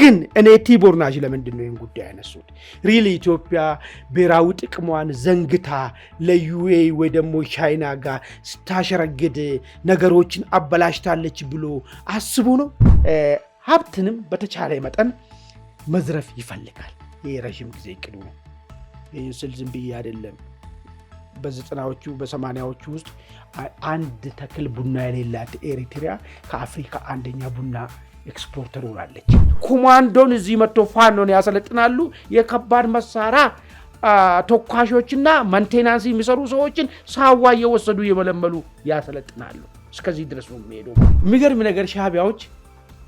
ግን እኔ ቲቦር ናጅ ለምንድነው ይህን ጉዳይ ያነሱት? ሪሊ ኢትዮጵያ ብሔራዊ ጥቅሟን ዘንግታ ለዩኤ ወይ ደግሞ ቻይና ጋር ስታሸረግድ ነገሮችን አበላሽታለች ብሎ አስቡ ነው? ሀብትንም በተቻለ መጠን መዝረፍ ይፈልጋል። ይህ ረዥም ጊዜ እቅዱ ነው። ይህን ስል ዝም ብዬ አይደለም። በ90ዎቹ በ80ዎቹ ውስጥ አንድ ተክል ቡና የሌላት ኤሪትሪያ ከአፍሪካ አንደኛ ቡና ኤክስፖርተር ሆናለች። ኮማንዶን እዚህ መጥቶ ፋኖን ያሰለጥናሉ። የከባድ መሳሪያ ተኳሾችና ማንቴናንስ የሚሰሩ ሰዎችን ሳዋ እየወሰዱ የመለመሉ ያሰለጥናሉ። እስከዚህ ድረስ ነው የሚሄደው። የሚገርም ነገር ሻዕቢያዎች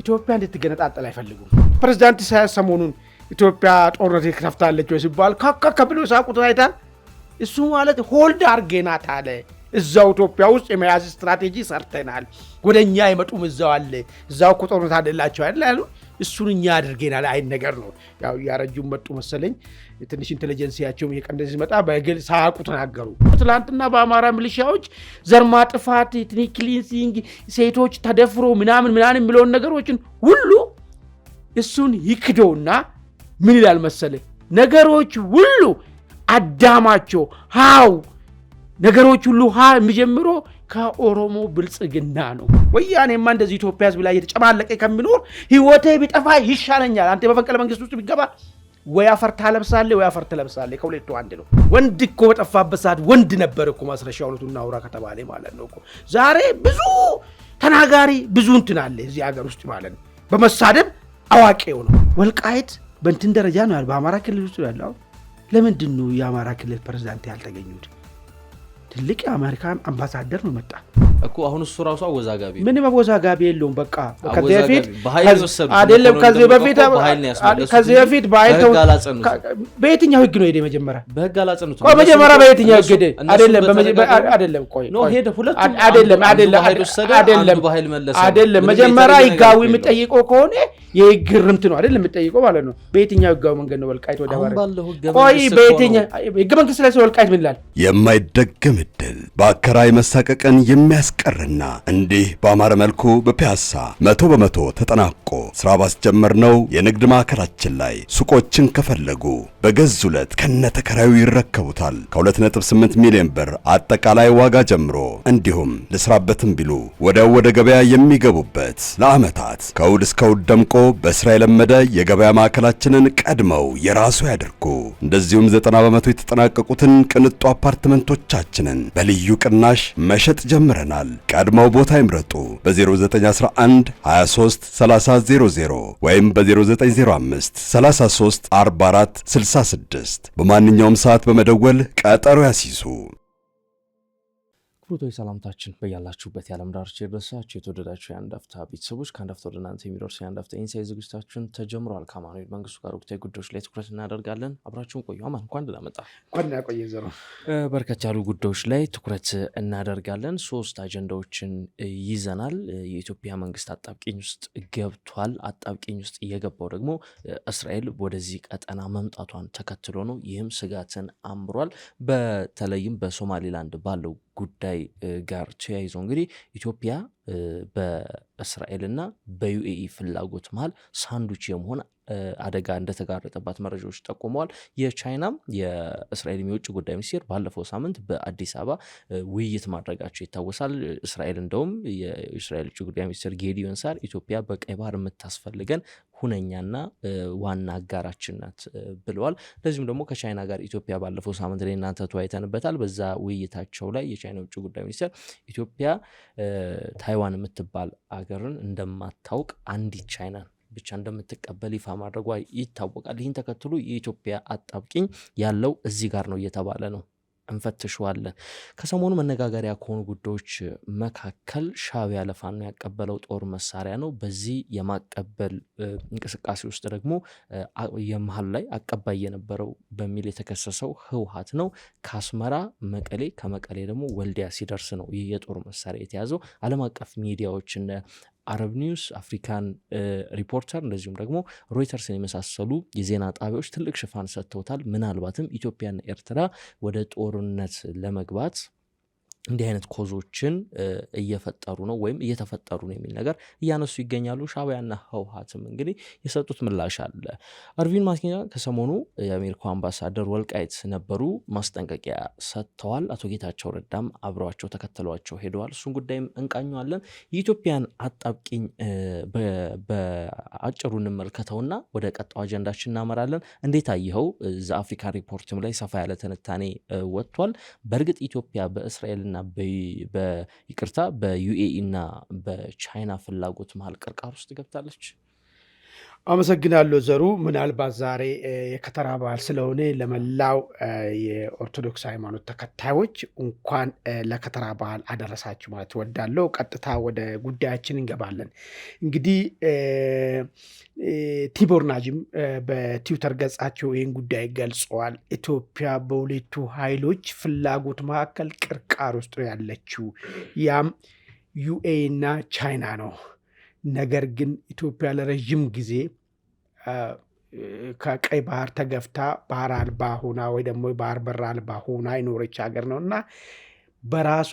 ኢትዮጵያ እንድትገነጣጠል አይፈልጉም። ፕሬዝዳንት ኢሳያስ ሰሞኑን ኢትዮጵያ ጦርነት ከፍታለች ወይ ሲባል ከብሎ ሳቁት አይታል። እሱ ማለት ሆልድ አርጌናት አለ። እዛው ኢትዮጵያ ውስጥ የመያዝ ስትራቴጂ ሰርተናል። ወደኛ ይመጡም እዛው አለ። እዛው እኮ ጦርነት አይደላቸው አይደል ያሉ። እሱን እኛ አድርገናል አይን ነገር ነው። ያው ያረጁም መጡ መሰለኝ። ትንሽ ኢንተለጀንሲያቸውም እየቀነሰ ሲመጣ በግልጽ ሳቁ ተናገሩ። ትላንትና በአማራ ሚሊሻዎች ዘር ማጥፋት፣ ኢትኒክ ክሊንሲንግ፣ ሴቶች ተደፍሮ ምናምን የሚለውን ነገሮችን ሁሉ እሱን ይክደውና ምን ይላል መሰለኝ? ነገሮች ሁሉ አዳማቸው ሃው ነገሮች ሁሉ የሚጀምሮ ከኦሮሞ ብልጽግና ነው። ወያኔማ እንደዚህ ኢትዮጵያ ሕዝብ ላይ የተጨማለቀ ከሚኖር ህይወቴ ቢጠፋ ይሻለኛል። አንተ በፈንቅለ መንግስት ውስጥ ቢገባ ወይ አፈር ታለብሳለህ ወይ አፈር ትለብሳለህ። ከሁለቱ አንድ ነው። ወንድ እኮ በጠፋበት ሰዓት ወንድ ነበር እኮ ማስረሻ እውነቱን እናውራ ከተባለ ማለት ነው እኮ። ዛሬ ብዙ ተናጋሪ ብዙ እንትን አለ እዚህ ሀገር ውስጥ ማለት ነው። በመሳደብ አዋቂው ነው። ወልቃይት በእንትን ደረጃ ነው ያለው በአማራ ክልል ውስጥ ያለው። ለምንድን ነው የአማራ ክልል ፕሬዝዳንት ያልተገኙት? ትልቅ የአሜሪካ አምባሳደር ነው መጣ እኮ። አሁን እሱ ራሱ አወዛጋቢ ምንም አወዛጋቢ የለውም። በቃ ከዚህ በፊት አይደለም ከዚህ በፊት በየትኛው ህግ ነው ሄደ? መጀመሪያ በህግ አላጸኑት ቆይ፣ መጀመሪያ በየትኛው ህግ ሄደ? አይደለም ቆይ ነው ሄደ። ሁለቱም አይደለም መጀመሪያ ህጋዊ የሚጠይቀው ከሆነ የህግ ርምት ነው አይደለም የሚጠይቀው ማለት ነው። በየትኛው ህጋዊ መንገድ ነው ወልቃይት ወደ ባረ? ቆይ በየትኛው ህገ መንግስት ላይ ወልቃይት ምን ይላል? የማይደገም ዕድል በአከራይ መሳቀቅን የሚያስቀርና እንዲህ በአማረ መልኩ በፒያሳ 100% ተጠናቆ ስራ ባስጀመርነው የንግድ ማዕከላችን ላይ ሱቆችን ከፈለጉ በገዙለት ከነተከራዩ ይረከቡታል። ከ2.8 ሚሊዮን ብር አጠቃላይ ዋጋ ጀምሮ እንዲሁም ልስራበትም ቢሉ ወደ ገበያ የሚገቡበት ለዓመታት ከእሑድ እስከ እሑድ ደምቆ በስራ የለመደ የገበያ ማዕከላችንን ቀድመው የራሱ ያድርጉ። እንደዚሁም 90% የተጠናቀቁትን ቅንጡ አፓርትመንቶቻችንን በልዩ ቅናሽ መሸጥ ጀምረናል። ቀድመው ቦታ ይምረጡ። በ0911 23 3000 ወይም በ0905 33 44 66 በማንኛውም ሰዓት በመደወል ቀጠሮ ያስይዙ። ክቡራን ሰላምታችን በያላችሁበት የዓለም ዳርቻ ይድረሳችሁ። የተወደዳችሁ የአንድ አፍታ ቤተሰቦች ከአንድ አፍታ ወደ እናንተ የሚደርሱ የአንድ አፍታ ኢንሳይት ዝግጅታችን ተጀምሯል። ከአማኑኤል መንግስቱ ጋር ወቅታዊ ጉዳዮች ላይ ትኩረት እናደርጋለን። አብራችሁን ቆዩ። አማን እንኳን ደህና መጣ። በርከት ያሉ ጉዳዮች ላይ ትኩረት እናደርጋለን። 3 አጀንዳዎችን ይዘናል። የኢትዮጵያ መንግስት አጣብቂኝ ውስጥ ገብቷል። አጣብቂኝ ውስጥ እየገባው ደግሞ እስራኤል ወደዚህ ቀጠና መምጣቷን ተከትሎ ነው። ይህም ስጋትን አምሯል። በተለይም በሶማሌላንድ ባለው ጉዳይ ጋር ተያይዞ እንግዲህ ኢትዮጵያ በእስራኤልና በዩኤኢ ፍላጎት መሃል ሳንዱች የመሆን አደጋ እንደተጋረጠባት መረጃዎች ጠቁመዋል። የቻይናም የእስራኤል የውጭ ጉዳይ ሚኒስቴር ባለፈው ሳምንት በአዲስ አበባ ውይይት ማድረጋቸው ይታወሳል። እስራኤል እንደውም የእስራኤል የውጭ ጉዳይ ሚኒስቴር ጌዲዮን ሳር ኢትዮጵያ በቀይ ባህር የምታስፈልገን ሁነኛና ዋና አጋራችን ናት ብለዋል። ለዚህም ደግሞ ከቻይና ጋር ኢትዮጵያ ባለፈው ሳምንት ላይ እናንተ ተወያይተንበታል። በዛ ውይይታቸው ላይ የቻይና የውጭ ጉዳይ ሚኒስቴር ኢትዮጵያ ታይዋን የምትባል አገርን እንደማታውቅ አንዲት ቻይና ብቻ እንደምትቀበል ይፋ ማድረጓ ይታወቃል። ይህን ተከትሎ የኢትዮጵያ አጣብቂኝ ያለው እዚህ ጋር ነው እየተባለ ነው። እንፈትሸዋለን። ከሰሞኑ መነጋገሪያ ከሆኑ ጉዳዮች መካከል ሻዕቢያ ለፋኖ ያቀበለው ጦር መሳሪያ ነው። በዚህ የማቀበል እንቅስቃሴ ውስጥ ደግሞ የመሀል ላይ አቀባይ የነበረው በሚል የተከሰሰው ህወሓት ነው። ከአስመራ መቀሌ፣ ከመቀሌ ደግሞ ወልዲያ ሲደርስ ነው ይህ የጦር መሳሪያ የተያዘው። ዓለም አቀፍ ሚዲያዎች አረብ ኒውስ፣ አፍሪካን ሪፖርተር እንደዚሁም ደግሞ ሮይተርስን የመሳሰሉ የዜና ጣቢያዎች ትልቅ ሽፋን ሰጥተውታል። ምናልባትም ኢትዮጵያና ኤርትራ ወደ ጦርነት ለመግባት እንዲህ አይነት ኮዞችን እየፈጠሩ ነው ወይም እየተፈጠሩ ነው የሚል ነገር እያነሱ ይገኛሉ። ሻዕቢያና ህወሓትም እንግዲህ የሰጡት ምላሽ አለ። አርቪን ማሲንጋ ከሰሞኑ የአሜሪካው አምባሳደር ወልቃይት ነበሩ፣ ማስጠንቀቂያ ሰጥተዋል። አቶ ጌታቸው ረዳም አብረዋቸው ተከትሏቸው ሄደዋል። እሱን ጉዳይም እንቃኘዋለን። የኢትዮጵያን አጣብቂኝ በአጭሩ እንመልከተውና ወደ ቀጣው አጀንዳችን እናመራለን። እንዴት አየኸው? ዘአፍሪካ ሪፖርትም ላይ ሰፋ ያለ ትንታኔ ወጥቷል። በእርግጥ ኢትዮጵያ በእስራኤል በይቅርታ በዩኤኢ እና በቻይና ፍላጎት መሀል ቅርቃር ውስጥ ገብታለች። አመሰግናለሁ ዘሩ። ምናልባት ዛሬ የከተራ በዓል ስለሆነ ለመላው የኦርቶዶክስ ሃይማኖት ተከታዮች እንኳን ለከተራ በዓል አደረሳችሁ ማለት እወዳለሁ። ቀጥታ ወደ ጉዳያችን እንገባለን። እንግዲህ ቲቦር ናጅም በትዊተር ገጻቸው ይህን ጉዳይ ገልጸዋል። ኢትዮጵያ በሁለቱ ኃይሎች ፍላጎት መካከል ቅርቃር ውስጥ ያለችው ያም ዩኤኢ እና ቻይና ነው። ነገር ግን ኢትዮጵያ ለረዥም ጊዜ ከቀይ ባህር ተገፍታ ባህር አልባ ሆና ወይ ደግሞ ባህር በር አልባ ሆና የኖረች ሀገር ነው እና በራሷ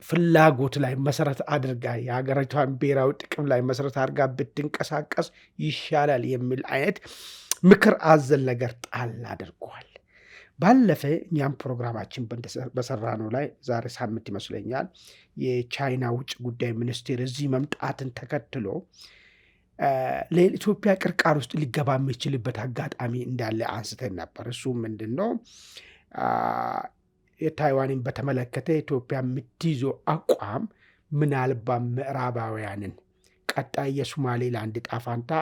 ፍላጎት ላይ መሰረት አድርጋ የሀገሪቷን ብሔራዊ ጥቅም ላይ መሰረት አድርጋ ብትንቀሳቀስ ይሻላል የሚል አይነት ምክር አዘል ነገር ጣል አድርጓል። ባለፈ እኛም ፕሮግራማችን በሰራ ነው ላይ ዛሬ ሳምንት ይመስለኛል የቻይና ውጭ ጉዳይ ሚኒስቴር እዚህ መምጣትን ተከትሎ ለኢትዮጵያ ቅርቃር ውስጥ ሊገባ የሚችልበት አጋጣሚ እንዳለ አንስተን ነበር። እሱ ምንድን ነው? የታይዋንን በተመለከተ ኢትዮጵያ የምትይዘው አቋም ምናልባት ምዕራባውያንን ቀጣይ የሶማሌላንድ ዕጣ ፈንታ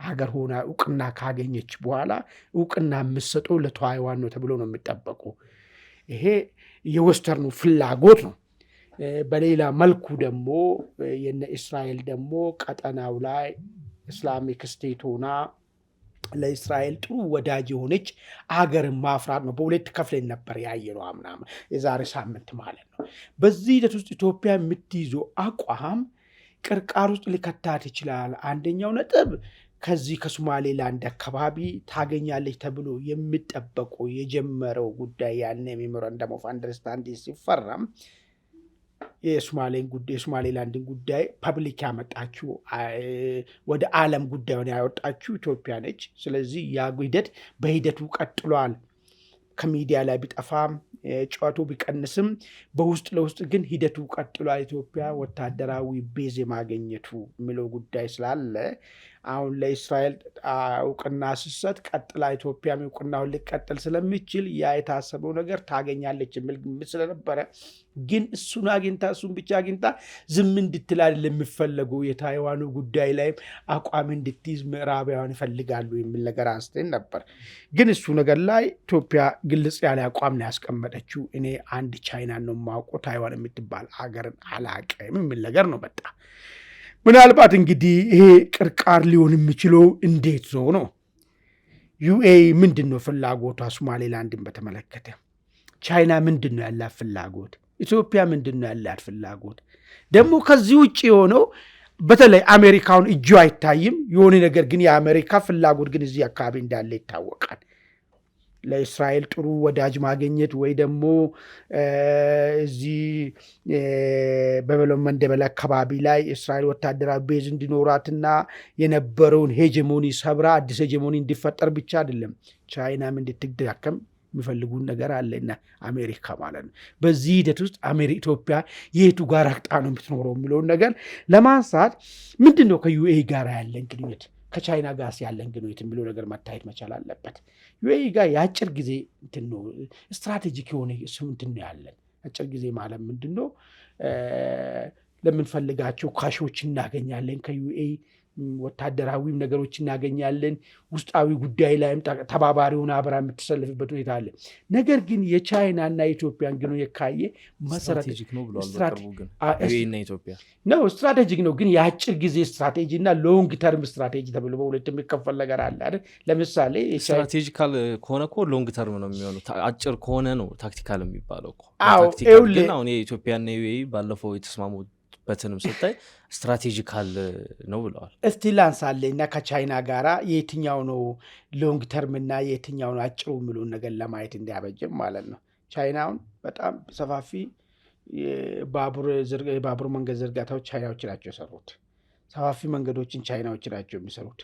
ሀገር ሆና እውቅና ካገኘች በኋላ እውቅና የምትሰጠው ለታይዋን ነው ተብሎ ነው የሚጠበቁ። ይሄ የወስተርኑ ፍላጎት ነው። በሌላ መልኩ ደግሞ የነ እስራኤል ደግሞ ቀጠናው ላይ እስላሚክ ስቴት ሆና ለእስራኤል ጥሩ ወዳጅ የሆነች አገርን ማፍራት ነው። በሁለት ከፍለን ነበር ያየነው ምናምን የዛሬ ሳምንት ማለት ነው። በዚህ ሂደት ውስጥ ኢትዮጵያ የምትይዘው አቋም ቅርቃር ውስጥ ሊከታት ይችላል። አንደኛው ነጥብ ከዚህ ከሶማሌላንድ አካባቢ ታገኛለች ተብሎ የሚጠበቁ የጀመረው ጉዳይ ያነ ሜሞራንደም ኦፍ አንደርስታንዲንግ ሲፈረም የሶማሌላንድን ጉዳይ ፐብሊክ ያመጣችው ወደ ዓለም ጉዳዩን ያወጣችው ኢትዮጵያ ነች። ስለዚህ ያ ሂደት በሂደቱ ቀጥሏል። ከሚዲያ ላይ ቢጠፋም ጨዋቱ ቢቀንስም በውስጥ ለውስጥ ግን ሂደቱ ቀጥሏል። ኢትዮጵያ ወታደራዊ ቤዝ የማገኘቱ የሚለው ጉዳይ ስላለ አሁን ለእስራኤል እውቅና ስሰጥ ቀጥላ ኢትዮጵያም እውቅናውን ሊቀጥል ስለሚችል ያ የታሰበው ነገር ታገኛለች የሚል ግምት ስለነበረ ግን እሱን ብቻ አግኝታ ዝም እንድትላል ለሚፈለጉ የታይዋኑ ጉዳይ ላይ አቋም እንድትይዝ ምዕራባውያን ይፈልጋሉ የሚል ነገር አንስተን ነበር። ግን እሱ ነገር ላይ ኢትዮጵያ ግልጽ ያለ አቋም ነው ያስቀመጠችው። እኔ አንድ ቻይና ነው የማውቀው፣ ታይዋን የምትባል ሀገርን አላውቅም የሚል ነገር ነው መጣ። ምናልባት እንግዲህ ይሄ ቅርቃር ሊሆን የሚችለው እንዴት ነው? ዩኤኢ ምንድን ነው ፍላጎቷ? ሶማሌላንድን በተመለከተ ቻይና ምንድን ነው ያላት ፍላጎት? ኢትዮጵያ ምንድን ነው ያላት ፍላጎት? ደግሞ ከዚህ ውጭ የሆነው በተለይ አሜሪካውን እጁ አይታይም። የሆነ ነገር ግን የአሜሪካ ፍላጎት ግን እዚህ አካባቢ እንዳለ ይታወቃል። ለእስራኤል ጥሩ ወዳጅ ማግኘት ወይ ደግሞ እዚህ በበሎም መንደበል አካባቢ ላይ እስራኤል ወታደራዊ ቤዝ እንዲኖራትና የነበረውን ሄጀሞኒ ሰብራ አዲስ ሄጀሞኒ እንዲፈጠር ብቻ አይደለም፣ ቻይናም እንድትዳከም የሚፈልጉን ነገር አለና አሜሪካ ማለት ነው። በዚህ ሂደት ውስጥ ኢትዮጵያ የቱ ጋር አቅጣ ነው የምትኖረው የሚለውን ነገር ለማንሳት ምንድን ነው ከዩኤኢ ጋር ያለን ግንኙነት ከቻይና ጋር ያለን ግንኙነት የሚለው ነገር መታየት መቻል አለበት። ዩኤኢ ጋር የአጭር ጊዜ ስትራቴጂክ የሆነ እንትን ነው ያለን። አጭር ጊዜ ማለት ምንድን ነው? ለምንፈልጋቸው ካሾች እናገኛለን ከዩኤኢ ወታደራዊም ነገሮች እናገኛለን። ውስጣዊ ጉዳይ ላይም ተባባሪ ሆና አብራ የምትሰልፍበት ሁኔታ አለ። ነገር ግን የቻይናና የኢትዮጵያን ግንኙነት ካየ ስትራቴጂክ ነው ብለዋል። ስትራቴጂክ ነው ግን የአጭር ጊዜ ስትራቴጂ እና ሎንግ ተርም ስትራቴጂ ተብሎ በሁለት የሚከፈል ነገር አለ አይደል? ለምሳሌ ስትራቴጂካል ከሆነ እኮ ሎንግ ተርም ነው የሚሆነው። አጭር ከሆነ ነው ታክቲካል የሚባለው እኮ። ግን አሁን የኢትዮጵያና ዩኤኢ ባለፈው የተስማሙት በትንም ስታይ ስትራቴጂካል ነው ብለዋል። እስቲ ላንሳለ እና ከቻይና ጋራ የትኛው ነው ሎንግ ተርም እና የትኛው ነው አጭሩ የሚለውን ነገር ለማየት እንዲያበጅም ማለት ነው። ቻይናውን በጣም ሰፋፊ የባቡር መንገድ ዝርጋታዎች ቻይናዎች ናቸው የሰሩት። ሰፋፊ መንገዶችን ቻይናዎች ናቸው የሚሰሩት።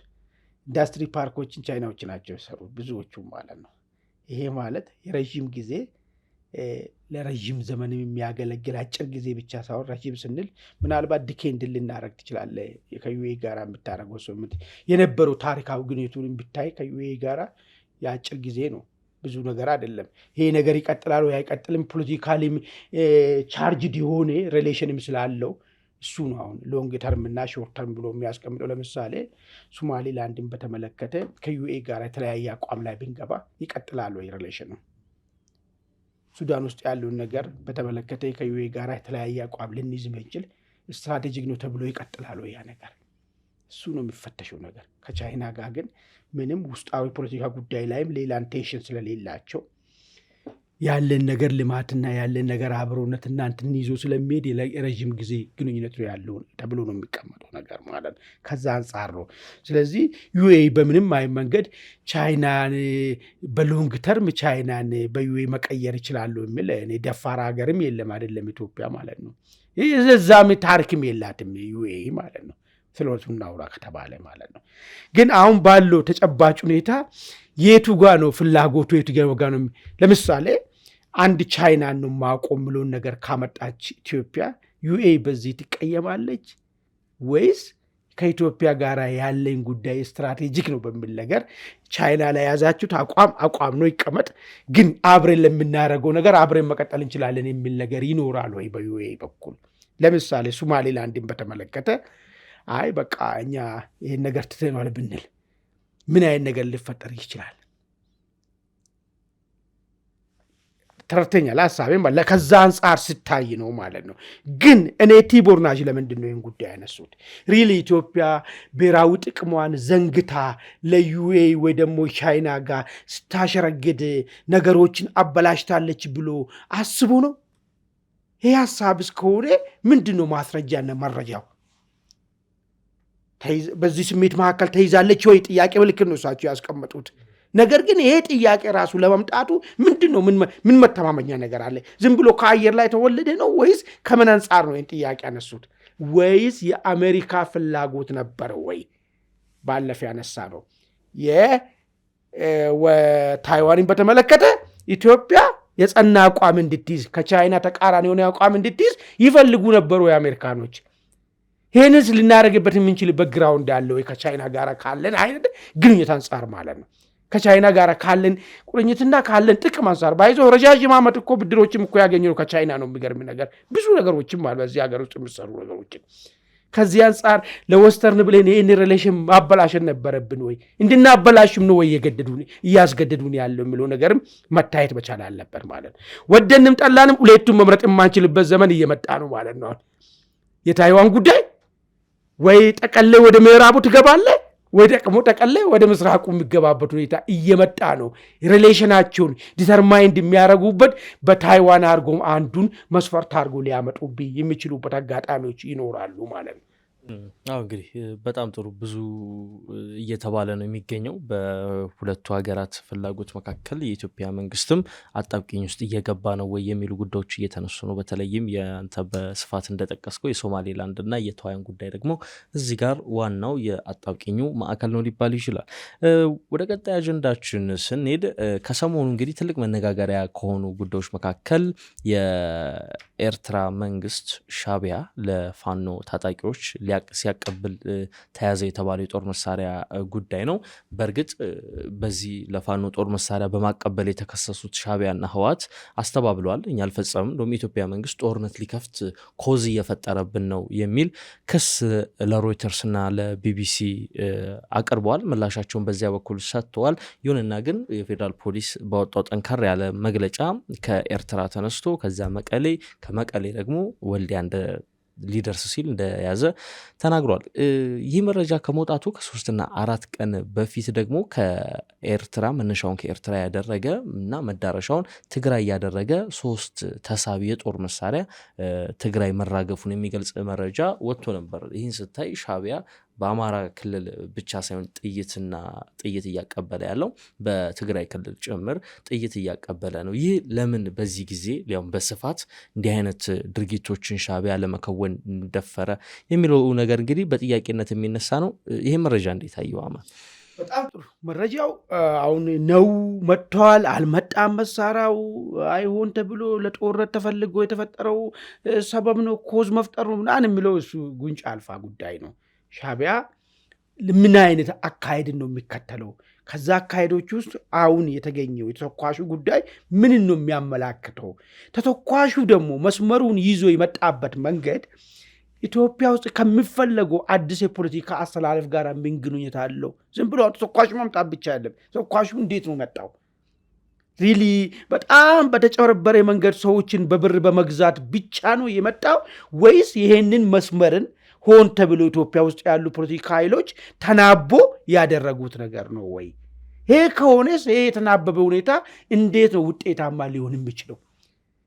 ኢንዱስትሪ ፓርኮችን ቻይናዎች ናቸው የሰሩት ብዙዎቹ ማለት ነው። ይሄ ማለት የረዥም ጊዜ ለረዥም ዘመን የሚያገለግል አጭር ጊዜ ብቻ ሳይሆን ረዥም ስንል ምናልባት ዲኬንድ ልናረግ ትችላለህ። ከዩኤ ጋር የምታደርገው ሰው የነበረው ታሪካዊ ግንኙነቱን ብታይ ከዩኤ ጋር የአጭር ጊዜ ነው፣ ብዙ ነገር አይደለም። ይሄ ነገር ይቀጥላል ወይ አይቀጥልም፣ ፖለቲካሊ ቻርጅድ የሆነ ሪሌሽንም ስላለው እሱ ነው አሁን ሎንግ ተርም እና ሾርት ተርም ብሎ የሚያስቀምጠው። ለምሳሌ ሶማሌላንድን በተመለከተ ከዩኤ ጋር የተለያየ አቋም ላይ ብንገባ ይቀጥላል ወይ ሪሌሽኑ? ሱዳን ውስጥ ያለውን ነገር በተመለከተ ከዩኤ ጋር የተለያየ አቋም ልንይዝ ብንችል ስትራቴጂክ ነው ተብሎ ይቀጥላል ወይ? ያ ነገር እሱ ነው የሚፈተሸው ነገር። ከቻይና ጋር ግን ምንም ውስጣዊ ፖለቲካ ጉዳይ ላይም ሌላ ኢንቴንሽን ስለሌላቸው ያለን ነገር ልማትና ያለን ነገር አብሮነት እና እንትን ይዞ ስለሚሄድ የረዥም ጊዜ ግንኙነት ነው ያለው ተብሎ ነው የሚቀመጠው ነገር ማለት ነው። ከዛ አንጻር ነው። ስለዚህ ዩኤ በምንም አይ መንገድ ቻይናን በሎንግ ተርም ቻይናን በዩኤ መቀየር ይችላሉ የሚል እኔ ደፋር ሀገርም የለም አይደለም ኢትዮጵያ ማለት ነው። እዛም ታሪክም የላትም ዩኤ ማለት ነው። ስለቱ እናውራ ከተባለ ማለት ነው። ግን አሁን ባለው ተጨባጭ ሁኔታ የቱ ጋር ነው ፍላጎቱ? የቱ ጋር ነው? ለምሳሌ አንድ ቻይናን ነው ማቆም ብሎን ነገር ካመጣች ኢትዮጵያ ዩኤ በዚህ ትቀየማለች ወይስ ከኢትዮጵያ ጋር ያለኝ ጉዳይ ስትራቴጂክ ነው በሚል ነገር ቻይና ላይ ያዛችሁት አቋም ነው ይቀመጥ፣ ግን አብረን ለምናደርገው ነገር አብረን መቀጠል እንችላለን የሚል ነገር ይኖራል ወይ በዩኤ በኩል? ለምሳሌ ሶማሌላንድን በተመለከተ አይ በቃ እኛ ይህን ነገር ትተነዋል ብንል ምን አይነት ነገር ሊፈጠር ይችላል? ተረድተኛል ሀሳቤን። ከዛ አንጻር ስታይ ነው ማለት ነው። ግን እኔ ቲቦር ናጅ ለምንድን ነው ይህን ጉዳይ ያነሱት? ሪሊ ኢትዮጵያ ብሔራዊ ጥቅሟን ዘንግታ ለዩኤ ወይ ደግሞ ቻይና ጋር ስታሸረግድ ነገሮችን አበላሽታለች ብሎ አስቡ ነው? ይህ ሀሳብ እስከሆነ ምንድን ነው ማስረጃና መረጃው? በዚህ ስሜት መካከል ተይዛለች ወይ ጥያቄ ምልክት ነው እሳቸው ያስቀመጡት። ነገር ግን ይሄ ጥያቄ ራሱ ለመምጣቱ ምንድን ነው ምን መተማመኛ ነገር አለ? ዝም ብሎ ከአየር ላይ ተወለደ ነው ወይስ ከምን አንጻር ነው ይህን ጥያቄ ያነሱት? ወይስ የአሜሪካ ፍላጎት ነበረ ወይ? ባለፈ ያነሳ ነው ታይዋንን በተመለከተ ኢትዮጵያ የጸና አቋም እንድትይዝ ከቻይና ተቃራኒ የሆነ አቋም እንድትይዝ ይፈልጉ ነበሩ የአሜሪካኖች። ይህንስ ልናደርግበት የምንችልበት ግራውንድ አለ ወይ? ከቻይና ጋር ካለን አይነት ግንኙነት አንጻር ማለት ነው። ከቻይና ጋር ካለን ቁርኝትና ካለን ጥቅም አንጻር ባይዞ ረጃጅም ዓመት እኮ ብድሮችም እኮ ያገኘነው ከቻይና ነው። የሚገርም ነገር ብዙ ነገሮችም አሉ በዚህ ሀገር ውስጥ የሚሰሩ ነገሮችን። ከዚህ አንጻር ለወስተርን ብለን ይህን ሪሌሽን ማበላሸን ነበረብን ወይ? እንድናበላሽም ነው ወይ እያስገደዱን ያለው የሚለው ነገርም መታየት መቻል አለበት ማለት ነው። ወደንም ጠላንም ሁለቱም መምረጥ የማንችልበት ዘመን እየመጣ ነው ማለት ነው። የታይዋን ጉዳይ ወይ ጠቀለ ወደ ምዕራቡ ትገባለ ወይ ደግሞ ጠቀለ ወደ ምስራቁ የሚገባበት ሁኔታ እየመጣ ነው። ሪሌሽናቸውን ዲተርማይንድ የሚያደርጉበት በታይዋን አድርጎ አንዱን መስፈርት አድርጎ ሊያመጡብኝ የሚችሉበት አጋጣሚዎች ይኖራሉ ማለት ነው። እንግዲህ በጣም ጥሩ ብዙ እየተባለ ነው የሚገኘው በሁለቱ ሀገራት ፍላጎት መካከል። የኢትዮጵያ መንግስትም አጣብቂኝ ውስጥ እየገባ ነው ወይ የሚሉ ጉዳዮች እየተነሱ ነው። በተለይም የአንተ በስፋት እንደጠቀስከው የሶማሌላንድ እና የታይዋን ጉዳይ ደግሞ እዚህ ጋር ዋናው የአጣብቂኙ ማዕከል ነው ሊባል ይችላል። ወደ ቀጣይ አጀንዳችን ስንሄድ ከሰሞኑ እንግዲህ ትልቅ መነጋገሪያ ከሆኑ ጉዳዮች መካከል የኤርትራ መንግስት ሻዕቢያ ለፋኖ ታጣቂዎች ሲያቀብል ተያዘ የተባለው የጦር መሳሪያ ጉዳይ ነው። በእርግጥ በዚህ ለፋኖ ጦር መሳሪያ በማቀበል የተከሰሱት ሻዕቢያና ህወሓት አስተባብለዋል። እኛ አልፈጸምም፣ እንደውም የኢትዮጵያ መንግስት ጦርነት ሊከፍት ኮዝ እየፈጠረብን ነው የሚል ክስ ለሮይተርስና ለቢቢሲ አቅርበዋል። ምላሻቸውን በዚያ በኩል ሰጥተዋል። ይሁንና ግን የፌዴራል ፖሊስ ባወጣው ጠንከር ያለ መግለጫ ከኤርትራ ተነስቶ ከዚያ መቀሌ፣ ከመቀሌ ደግሞ ወልዲያ ሊደርስ ሲል እንደያዘ ተናግሯል። ይህ መረጃ ከመውጣቱ ከ3 እና 4 ቀን በፊት ደግሞ ከኤርትራ መነሻውን ከኤርትራ ያደረገ እና መዳረሻውን ትግራይ ያደረገ 3 ተሳቢ የጦር መሳሪያ ትግራይ መራገፉን የሚገልጽ መረጃ ወጥቶ ነበር። ይህን ስታይ ሻዕቢያ በአማራ ክልል ብቻ ሳይሆን ጥይት እያቀበለ ያለው በትግራይ ክልል ጭምር ጥይት እያቀበለ ነው። ይህ ለምን በዚህ ጊዜ ሊያውም በስፋት እንዲህ አይነት ድርጊቶችን ሻዕቢያ ለመከወን ደፈረ የሚለው ነገር እንግዲህ በጥያቄነት የሚነሳ ነው። ይሄ መረጃ እንዴት አየው አማን? በጣም ጥሩ መረጃው አሁን ነው መጥቷል አልመጣም መሳሪያው አይሆን ተብሎ ለጦርነት ተፈልጎ የተፈጠረው ሰበብ ነው ኮዝ መፍጠሩ ምናምን የሚለው እሱ ጉንጭ አልፋ ጉዳይ ነው። ሻዕቢያ ምን አይነት አካሄድ ነው የሚከተለው? ከዛ አካሄዶች ውስጥ አሁን የተገኘው የተተኳሹ ጉዳይ ምን ነው የሚያመላክተው? ተተኳሹ ደግሞ መስመሩን ይዞ የመጣበት መንገድ ኢትዮጵያ ውስጥ ከሚፈለገው አዲስ የፖለቲካ አስተላለፍ ጋር ምን ግንኙነት አለው? ዝም ብሎ ተተኳሹ መምጣት ብቻ አይደለም። ተተኳሹ እንዴት ነው መጣው? ሪሊ በጣም በተጨበረበረ መንገድ ሰዎችን በብር በመግዛት ብቻ ነው የመጣው ወይስ ይሄንን መስመርን ሆን ተብሎ ኢትዮጵያ ውስጥ ያሉ ፖለቲካ ኃይሎች ተናቦ ያደረጉት ነገር ነው ወይ? ይሄ ከሆነስ ይሄ የተናበበ ሁኔታ እንዴት ነው ውጤታማ ሊሆን የሚችለው?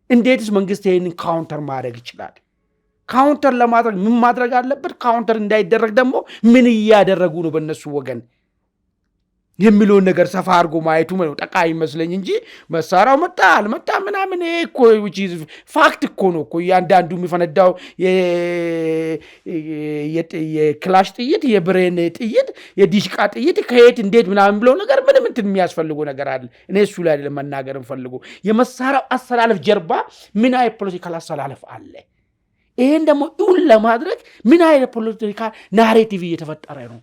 እንዴትስ መንግስት ይሄንን ካውንተር ማድረግ ይችላል? ካውንተር ለማድረግ ምን ማድረግ አለበት? ካውንተር እንዳይደረግ ደግሞ ምን እያደረጉ ነው በእነሱ ወገን የሚለውን ነገር ሰፋ አድርጎ ማየቱ ጠቃሚ ይመስለኝ እንጂ መሳሪያው መጣ አልመጣ ምናምን እኮ ፋክት እኮ ነው እኮ እያንዳንዱ የሚፈነዳው የክላሽ ጥይት፣ የብሬን ጥይት፣ የዲሽቃ ጥይት ከየት እንዴት ምናምን ብለው ነገር ምንም እንትን የሚያስፈልጉ ነገር አለ። እኔ እሱ ላይ ለመናገር እንፈልጉ የመሳሪያው አሰላለፍ ጀርባ ምን አይነት ፖለቲካል አሰላለፍ አለ? ይሄን ደግሞ እውን ለማድረግ ምን አይነት ፖለቲካል ናሬቲቭ እየተፈጠረ ነው?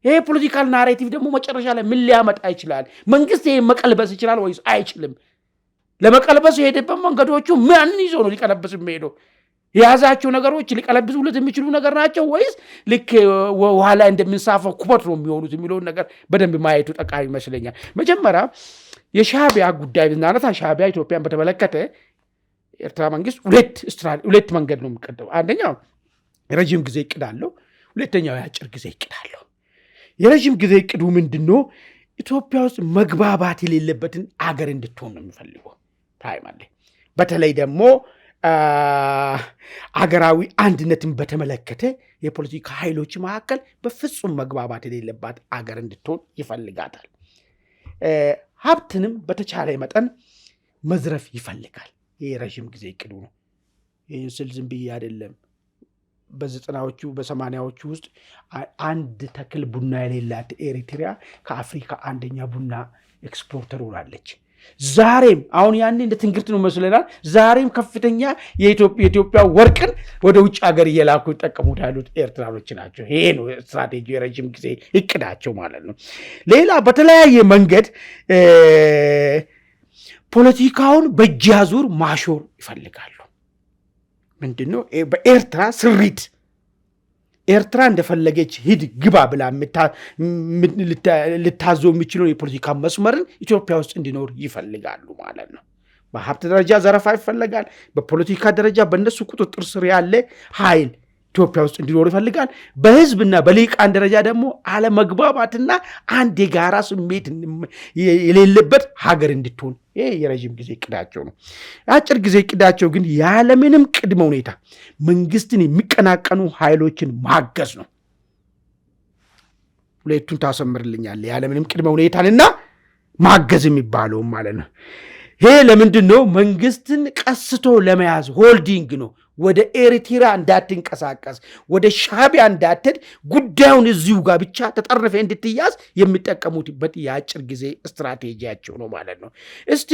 ይሄ ፖለቲካል ናሬቲቭ ደግሞ መጨረሻ ላይ ምን ሊያመጣ ይችላል? መንግስት ይሄን መቀልበስ ይችላል ወይስ አይችልም? ለመቀልበስ የሄደበት መንገዶቹ ምን ይዞ ነው ሊቀለበስ የሚሄደው? የያዛቸው ነገሮች ሊቀለብሱለት የሚችሉ ነገር ናቸው ወይስ ልክ ውሃ ላይ እንደምንሳፈው ኩበት ነው የሚሆኑት የሚለውን ነገር በደንብ ማየቱ ጠቃሚ ይመስለኛል። መጀመሪያ የሻዕቢያ ጉዳይ ብናነሳ ሻዕቢያ ኢትዮጵያን በተመለከተ ኤርትራ መንግስት ሁለት መንገድ ነው የሚቀደው። አንደኛው የረጅም ጊዜ እቅድ አለው፣ ሁለተኛው የአጭር ጊዜ እቅድ አለው። የረጅም ጊዜ እቅዱ ምንድነው? ኢትዮጵያ ውስጥ መግባባት የሌለበትን አገር እንድትሆን ነው የሚፈልገው ታይም አለ። በተለይ ደግሞ አገራዊ አንድነትን በተመለከተ የፖለቲካ ኃይሎች መካከል በፍጹም መግባባት የሌለባት አገር እንድትሆን ይፈልጋታል። ሀብትንም በተቻለ መጠን መዝረፍ ይፈልጋል። ይህ ረዥም ጊዜ እቅዱ ነው። ይህን ስል ዝም ብዬ አይደለም። በ90ዎቹ በ80ዎቹ ውስጥ አንድ ተክል ቡና የሌላት ኤሪትሪያ ከአፍሪካ አንደኛ ቡና ኤክስፖርተር ሆናለች። ዛሬም አሁን ያን እንደ ትንግርት ነው መስለናል። ዛሬም ከፍተኛ የኢትዮጵያ ወርቅን ወደ ውጭ ሀገር እየላኩ ይጠቀሙት ያሉት ኤርትራኖች ናቸው። ይሄ ነው ስትራቴጂ የረጅም ጊዜ እቅዳቸው ማለት ነው። ሌላ በተለያየ መንገድ ፖለቲካውን በእጅ አዙር ማሾር ይፈልጋሉ። ምንድነው? በኤርትራ ስሪት ኤርትራ እንደፈለገች ሂድ ግባ ብላ ልታዞ የሚችለው የፖለቲካ መስመርን ኢትዮጵያ ውስጥ እንዲኖር ይፈልጋሉ ማለት ነው። በሀብት ደረጃ ዘረፋ ይፈልጋል። በፖለቲካ ደረጃ በእነሱ ቁጥጥር ስር ያለ ኃይል ኢትዮጵያ ውስጥ እንዲኖር ይፈልጋል። በህዝብና በሊቃን ደረጃ ደግሞ አለመግባባትና አንድ የጋራ ስሜት የሌለበት ሀገር እንድትሆን ይሄ የረጅም ጊዜ እቅዳቸው ነው። የአጭር ጊዜ እቅዳቸው ግን ያለምንም ቅድመ ሁኔታ መንግስትን የሚቀናቀኑ ኃይሎችን ማገዝ ነው። ሁለቱን ታሰምርልኛለ። ያለምንም ቅድመ ሁኔታንና ማገዝ የሚባለው ማለት ነው። ይሄ ለምንድን ነው? መንግስትን ቀስቶ ለመያዝ ሆልዲንግ ነው። ወደ ኤሪትራ እንዳትንቀሳቀስ፣ ወደ ሻዕቢያ እንዳትሄድ፣ ጉዳዩን እዚሁ ጋር ብቻ ተጠርፈ እንድትያዝ የሚጠቀሙትበት የአጭር ጊዜ ስትራቴጂያቸው ነው ማለት ነው። እስቲ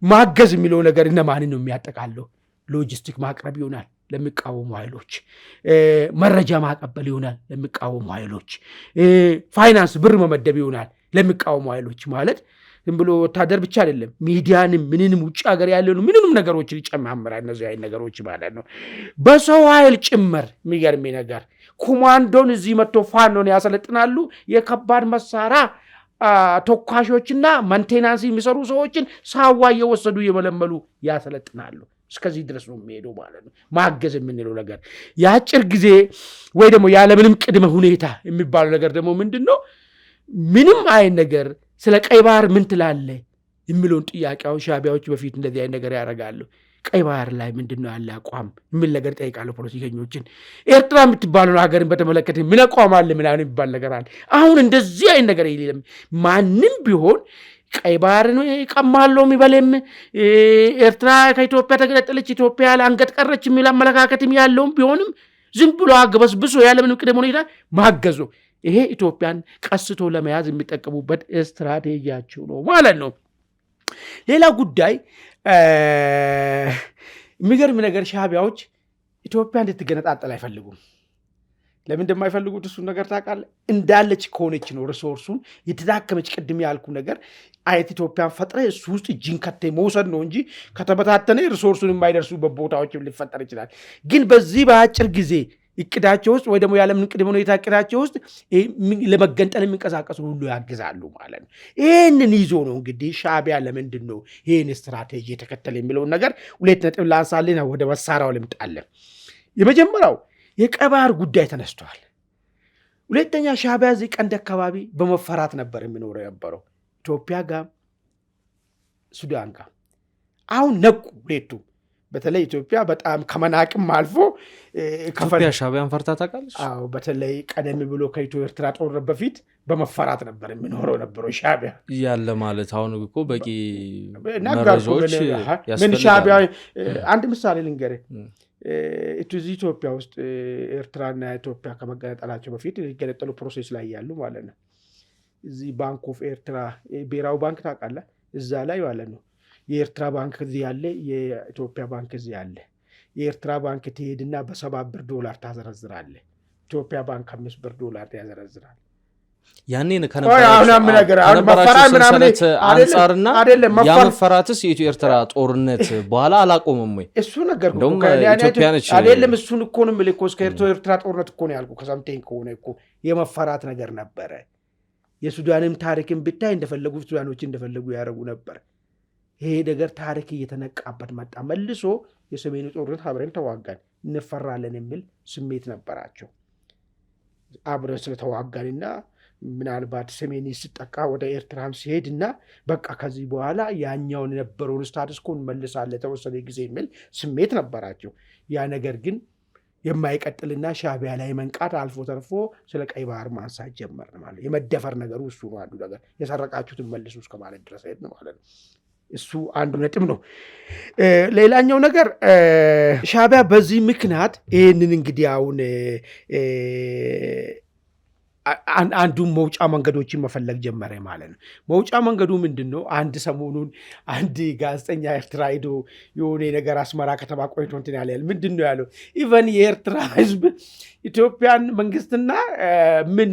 ማገዝ የሚለው ነገር እነማንን ነው የሚያጠቃለው? ሎጂስቲክ ማቅረብ ይሆናል ለሚቃወሙ ኃይሎች፣ መረጃ ማቀበል ይሆናል ለሚቃወሙ ኃይሎች፣ ፋይናንስ ብር መመደብ ይሆናል ለሚቃወሙ ኃይሎች ማለት ዝም ብሎ ወታደር ብቻ አይደለም። ሚዲያንም ምንንም ውጭ ሀገር ያለውን ምንንም ነገሮችን ይጨማምራል። እነዚህ አይነት ነገሮች ማለት ነው። በሰው ኃይል ጭምር የሚገርም ነገር ኮማንዶን እዚህ መጥቶ ፋኖን ያሰለጥናሉ። የከባድ መሳሪያ ተኳሾችና ማንቴናንስ የሚሰሩ ሰዎችን ሳዋ እየወሰዱ እየመለመሉ ያሰለጥናሉ። እስከዚህ ድረስ ነው የሚሄደው ማለት ነው። ማገዝ የምንለው ነገር የአጭር ጊዜ ወይ ደግሞ ያለምንም ቅድመ ሁኔታ የሚባለው ነገር ደግሞ ምንድን ነው? ምንም አይነት ነገር ስለ ቀይ ባህር ምን ትላለህ የሚለውን ጥያቄውን ሻዕቢያዎች በፊት እንደዚህ አይነት ነገር ያደርጋሉ። ቀይ ባህር ላይ ምንድነው ያለ አቋም ምን ነገር ጠይቃለሁ ፖለቲከኞችን። ኤርትራ የምትባለው ሀገርን በተመለከተ ምን አቋም አለ ምናምን የሚባል ነገር አለ። አሁን እንደዚህ አይነት ነገር የለም። ማንም ቢሆን ቀይ ባህርን ቀማለው የሚበለም ኤርትራ ከኢትዮጵያ ተገነጠለች ኢትዮጵያ ለአንገት ቀረች የሚል አመለካከትም ያለውም ቢሆንም ዝም ብሎ አግበስብሶ ያለምንም ቅድመ ሁኔታ ማገዙ ይሄ ኢትዮጵያን ቀስቶ ለመያዝ የሚጠቀሙበት ስትራቴጂያቸው ነው ማለት ነው። ሌላ ጉዳይ የሚገርም ነገር ሻዕቢያዎች ኢትዮጵያ እንድትገነጣጠል አይፈልጉም። ለምን እንደማይፈልጉት እሱን ነገር ታውቃለህ? እንዳለች ከሆነች ነው ሪሶርሱን የተዳከመች ቅድም ያልኩ ነገር አይት ኢትዮጵያን ፈጥረ እሱ ውስጥ እጅን ከቴ መውሰድ ነው እንጂ ከተበታተነ ሪሶርሱን የማይደርሱበት ቦታዎችም ሊፈጠር ይችላል። ግን በዚህ በአጭር ጊዜ እቅዳቸው ውስጥ ወይ ደግሞ ያለምን ቅድመ ሁኔታ እቅዳቸው ውስጥ ለመገንጠል የሚንቀሳቀሱ ሁሉ ያግዛሉ ማለት ነው። ይህንን ይዞ ነው እንግዲህ ሻዕቢያ ለምንድን ነው ይህን ስትራቴጂ የተከተለ የሚለውን ነገር 2 ነጥብ ላንሳልን፣ ወደ መሳሪያው ልምጣለን። የመጀመሪያው የቀይ ባህር ጉዳይ ተነስቷል። ሁለተኛ ሻዕቢያ እዚህ ቀንድ አካባቢ በመፈራት ነበር የሚኖረው የነበረው ኢትዮጵያ ጋር ሱዳን ጋር። አሁን ነቁ ሁለቱም። በተለይ ኢትዮጵያ በጣም ከመናቅም አልፎ ኢትዮጵያ ሻዕቢያን ፈርታ ታውቃለች። አዎ በተለይ ቀደም ብሎ ከኢትዮ ኤርትራ ጦርነት በፊት በመፈራት ነበር የሚኖረው ነበረው ሻዕቢያ ያለ ማለት። አሁን እኮ በቂ መረጃዎች ምን ሻዕቢያ አንድ ምሳሌ ልንገርህ። እዚህ ኢትዮጵያ ውስጥ ኤርትራና ኢትዮጵያ ከመገነጠላቸው በፊት ሊገነጠሉ ፕሮሴስ ላይ ያሉ ማለት ነው። እዚህ ባንክ ኦፍ ኤርትራ ብሔራዊ ባንክ ታውቃለህ? እዛ ላይ ማለት ነው የኤርትራ ባንክ እዚህ ያለ፣ የኢትዮጵያ ባንክ እዚህ ያለ። የኤርትራ ባንክ ትሄድና $7 $10 ታዘረዝራለህ። ኢትዮጵያ ባንክ $5 ያዘረዝራል። ያኔ ከነበራቸው ሰንሰለት አንጻርና ያመፈራትስ የኢትዮ ኤርትራ ጦርነት በኋላ አላቆመም ወይ? እሱ ነገር ኢትዮጵያ ነች አይደለም። እሱን እኮ ነው የምልህ እኮ እስከ ኢትዮ ኤርትራ ጦርነት እኮ ነው ያልኩህ። ከሰምተኝ ከሆነ እኮ የመፈራት ነገር ነበረ። የሱዳንም ታሪክን ብታይ እንደፈለጉ ሱዳኖች እንደፈለጉ ያደረጉ ነበር። ይሄ ነገር ታሪክ እየተነቃበት መጣ። መልሶ የሰሜኑ ጦርነት አብረን ተዋጋን እንፈራለን የሚል ስሜት ነበራቸው። አብረን ስለተዋጋንና ምናልባት ሰሜን ሲጠቃ ወደ ኤርትራም ሲሄድና በቃ ከዚህ በኋላ ያኛውን የነበረውን ስታትስ ኮ እንመልሳለን ተወሰነ ጊዜ የሚል ስሜት ነበራቸው። ያ ነገር ግን የማይቀጥልና ሻዕቢያ ላይ መንቃት አልፎ ተርፎ ስለ ቀይ ባህር ማንሳት ጀመር ማለት የመደፈር ነገሩ እሱ ነው። አንዱ ነገር የሰረቃችሁትን መልሱ እስከ ማለት ድረስ ሄድ ነው ማለት ነው። እሱ አንዱ ነጥብ ነው። ሌላኛው ነገር ሻዕቢያ በዚህ ምክንያት ይህንን እንግዲህ አሁን አንዱን መውጫ መንገዶችን መፈለግ ጀመረ ማለት ነው። መውጫ መንገዱ ምንድን ነው? አንድ ሰሞኑን አንድ ጋዜጠኛ ኤርትራ ሄዶ የሆነ ነገር አስመራ ከተማ ቆይቶ እንትን ያለ ምንድን ነው ያለው? ኢቨን የኤርትራ ሕዝብ ኢትዮጵያን መንግስትና ምን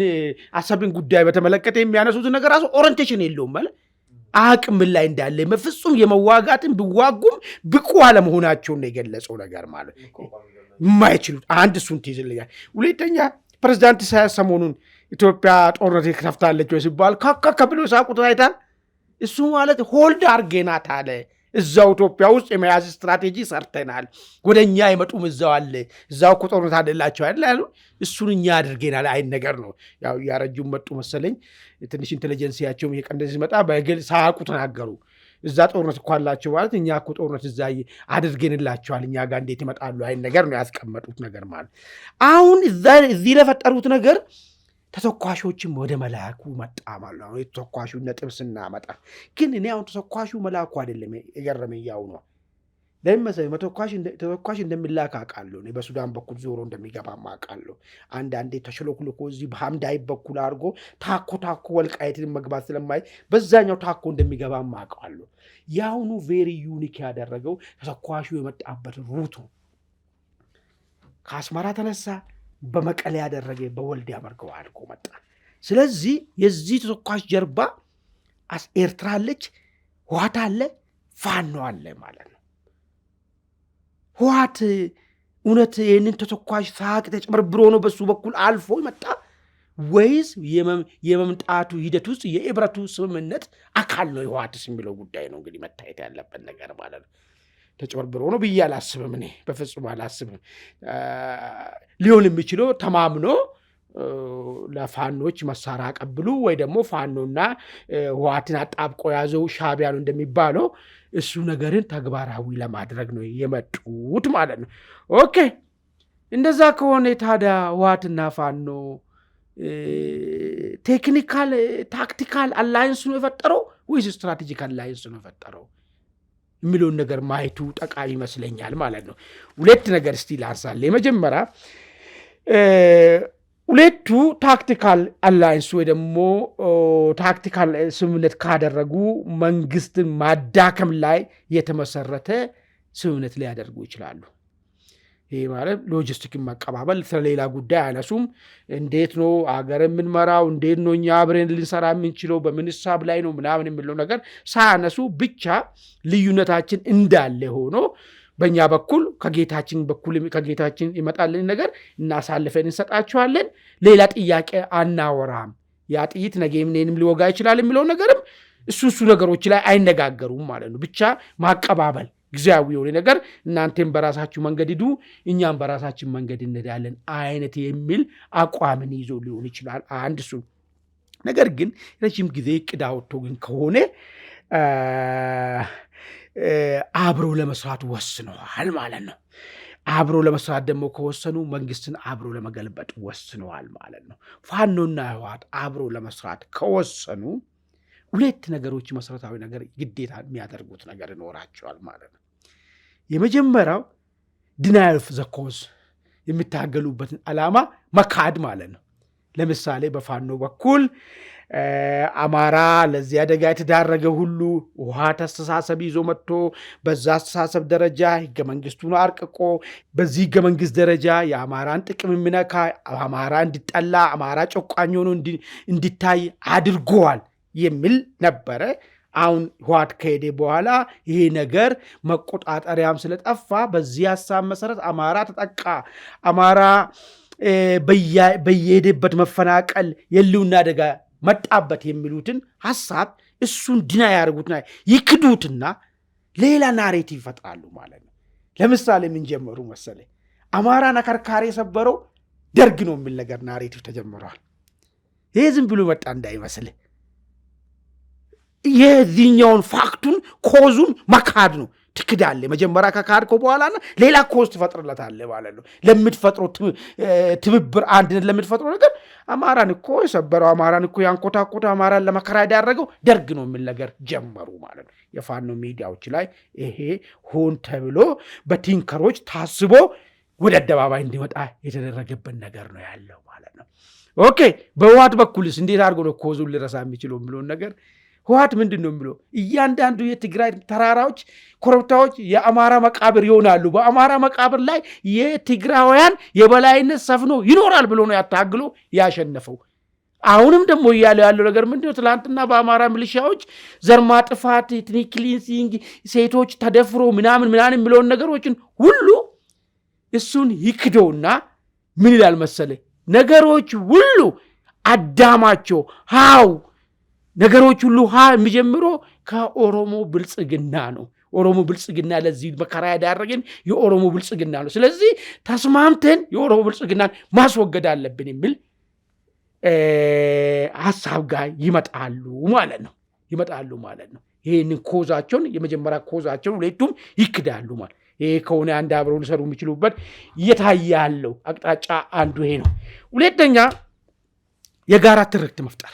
አሰብን ጉዳይ በተመለከተ የሚያነሱት ነገር ራሱ ኦሪንቴሽን የለውም ማለት አቅም ላይ እንዳለ ፍጹም የመዋጋትን ቢዋጉም ብቁ አለመሆናቸውን ነው የገለጸው ነገር ማለት የማይችሉት። አንድ እሱን ትይዝልኛል። ሁለተኛ ፕሬዚዳንት ኢሳያስ ሰሞኑን ኢትዮጵያ ጦርነት ከፍታለች ወይ ሲባል ካካ ብሎ ሳቁት አይታል። እሱ ማለት ሆልድ አርጌናት አለ። እዛው ኢትዮጵያ ውስጥ የመያዝ ስትራቴጂ ሰርተናል። ወደኛ የመጡም እዛው አለ። እዛው እኮ ጦርነት አይደላቸው አይደል ያሉ። እሱን እኛ አድርገናል አይን ነገር ነው። ያው ያረጁም መጡ መሰለኝ። ትንሽ ኢንተለጀንሲያቸውም እየቀነሰ ሲመጣ በግል ሳቁ ተናገሩ። እዛ ጦርነት እኮ አላቸው ማለት እኛ እኮ ጦርነት እዛ አድርገንላቸዋል እኛ ጋር እንዴት ይመጣሉ አይን ነገር ነው ያስቀመጡት ነገር ማለት። አሁን እዚህ ለፈጠሩት ነገር ተተኳሾችም ወደ መላኩ መጣ ማለት ነው። የተተኳሹ ነጥብ ስናመጣ ግን እኔ አሁን ተተኳሹ መላኩ አይደለም የገረመኝ ያው ነው። ለምን መሰለኝ ተተኳሽ እንደሚላክ አውቃለሁ። እኔ በሱዳን በኩል ዞሮ እንደሚገባም አውቃለሁ። አንዳንዴ ተሽሎክልኮ እዚህ በሐምዳይ በኩል አድርጎ ታኮ ወልቃይትን መግባት ስለማይ በዛኛው ታኮ እንደሚገባም አውቃለሁ። ያሁኑ ቬሪ ዩኒክ ያደረገው ተተኳሹ የመጣበት ሩቱ ከአስመራ ተነሳ በመቀሌ ያደረገ በወልዲያ መርገው አድርጎ መጣ። ስለዚህ የዚህ ተተኳሽ ጀርባ ኤርትራ አለች፣ ህወሓት አለ፣ ፋኖ አለ ማለት ነው። ህወሓት እውነት ይህንን ተተኳሽ ሳቅ ተጨመርብሮ ነው በሱ በኩል አልፎ መጣ ወይስ የመምጣቱ ሂደት ውስጥ የኢብረቱ ስምምነት አካል ነው ህወሓትስ የሚለው ጉዳይ ነው እንግዲህ መታየት ያለበት ነገር ማለት ነው። ተጨበርብሮ ነው ብዬ አላስብም። እኔ በፍጹም አላስብም። ሊሆን የሚችለው ተማምኖ ለፋኖች መሳሪያ ቀብሉ ወይ ደግሞ ፋኖና ህወሓትን አጣብቆ ያዘው ሻዕቢያ ነው እንደሚባለው እሱ ነገርን ተግባራዊ ለማድረግ ነው የመጡት ማለት ነው። ኦኬ እንደዛ ከሆነ ታዲያ ህወሓትና ፋኖ ቴክኒካል ታክቲካል አላይንስ ነው የፈጠረው ወይስ ስትራቴጂክ አላይንስ ነው የፈጠረው የሚለውን ነገር ማየቱ ጠቃሚ ይመስለኛል ማለት ነው። ሁለት ነገር እስቲ ላንሳለ። የመጀመሪያ ሁለቱ ታክቲካል አላይንስ ወይ ደግሞ ታክቲካል ስምምነት ካደረጉ መንግስትን ማዳከም ላይ የተመሰረተ ስምምነት ሊያደርጉ ይችላሉ። ይሄ ማለት ሎጂስቲክን መቀባበል፣ ስለሌላ ጉዳይ አነሱም። እንዴት ነው አገር የምንመራው፣ እንዴት ነው እኛ አብረን ልንሰራ የምንችለው፣ በምን ሂሳብ ላይ ነው ምናምን የሚለው ነገር ሳያነሱ ብቻ ልዩነታችን እንዳለ ሆኖ በእኛ በኩል ከጌታችን ይመጣልን ነገር እናሳልፈን እንሰጣቸዋለን፣ ሌላ ጥያቄ አናወራም፣ ያ ጥይት ነገ እኔንም ሊወጋ ይችላል የሚለው ነገርም እሱ ነገሮች ላይ አይነጋገሩም ማለት ነው። ብቻ ማቀባበል ጊዜያዊ የሆነ ነገር እናንተም በራሳችሁ መንገድ ሂዱ እኛም በራሳችን መንገድ እንሄዳለን አይነት የሚል አቋምን ይዞ ሊሆን ይችላል። አንድ እሱ ነገር ግን ረጅም ጊዜ እቅድ አውጥቶ ግን ከሆነ አብሮ ለመስራት ወስነዋል ማለት ነው። አብሮ ለመስራት ደግሞ ከወሰኑ መንግስትን አብሮ ለመገልበጥ ወስነዋል ማለት ነው። ፋኖና ህወሓት አብሮ ለመስራት ከወሰኑ ሁለት ነገሮች መሰረታዊ ነገር ግዴታ የሚያደርጉት ነገር ይኖራቸዋል ማለት ነው። የመጀመሪያው ዲናይል ኦፍ ዘ ኮዝ የሚታገሉበትን ዓላማ መካድ ማለት ነው። ለምሳሌ በፋኖ በኩል አማራ ለዚህ አደጋ የተዳረገ ሁሉ ህወሓት አስተሳሰብ ይዞ መጥቶ በዛ አስተሳሰብ ደረጃ ህገ መንግስቱን አርቅቆ በዚህ ህገ መንግስት ደረጃ የአማራን ጥቅም የሚነካ አማራ እንዲጠላ አማራ ጨቋኝ ሆኖ እንዲታይ አድርገዋል የሚል ነበረ። አሁን ህወሓት ከሄደ በኋላ ይሄ ነገር መቆጣጠሪያም ስለጠፋ በዚህ ሀሳብ መሰረት አማራ ተጠቃ፣ አማራ በየሄደበት መፈናቀል የህልውና አደጋ መጣበት የሚሉትን ሀሳብ እሱን ድና ያደርጉትና ይክዱትና ሌላ ናሬቲቭ ይፈጥራሉ ማለት ነው። ለምሳሌ ምን ጀመሩ መሰለ? አማራን አከርካሪ የሰበረው ደርግ ነው የሚል ነገር ናሬቲቭ ተጀምረዋል። ይሄ ዝም ብሎ መጣ እንዳይመስል የዚህኛውን ፋክቱን ኮዙን መካድ ነው። ትክዳለ መጀመሪያ ከካድከው በኋላና ሌላ ኮዝ ትፈጥርለታለ ማለት ነው። ለምትፈጥረው ትብብር አንድነት ለምትፈጥረው ነገር አማራን እኮ የሰበረው አማራን እኮ ያንኮታኮታ አማራን ለመከራ ያዳረገው ደርግ ነው የሚል ነገር ጀመሩ ማለት ነው። የፋኖ ሚዲያዎች ላይ ይሄ ሆን ተብሎ በቲንከሮች ታስቦ ወደ አደባባይ እንዲወጣ የተደረገበት ነገር ነው ያለው ማለት ነው። ኦኬ በህወሓት በኩልስ እንዴት አድርጎ ነው ኮዙን ሊረሳ የሚችለው የሚለውን ነገር ህወሓት ምንድን ነው የሚለው? እያንዳንዱ የትግራይ ተራራዎች፣ ኮረብታዎች የአማራ መቃብር ይሆናሉ፣ በአማራ መቃብር ላይ የትግራውያን የበላይነት ሰፍኖ ይኖራል ብሎ ነው ያታግሎ ያሸነፈው። አሁንም ደግሞ እያለ ያለው ነገር ምንድነው? ትላንትና በአማራ ሚሊሻዎች ዘር ማጥፋት፣ ኤትኒክ ክሊንሲንግ፣ ሴቶች ተደፍሮ ምናምን የሚለውን ነገሮችን ሁሉ እሱን ይክደውና ምን ይላል መሰለ? ነገሮች ሁሉ አዳማቸው ሃው ነገሮች ሁሉ የሚጀምሮ ከኦሮሞ ብልጽግና ነው። ኦሮሞ ብልጽግና ለዚህ መከራ ያዳረገን የኦሮሞ ብልጽግና ነው። ስለዚህ ተስማምተን የኦሮሞ ብልጽግናን ማስወገድ አለብን የሚል ሀሳብ ጋር ይመጣሉ ማለት ነው። ይህንን ኮዛቸውን የመጀመሪያ ኮዛቸውን ሁለቱም ይክዳሉ ማለት። ይሄ ከሆነ አንድ አብረው ሊሰሩ የሚችሉበት እየታየ ያለው አቅጣጫ አንዱ ይሄ ነው። ሁለተኛ የጋራ ትርክት መፍጠር።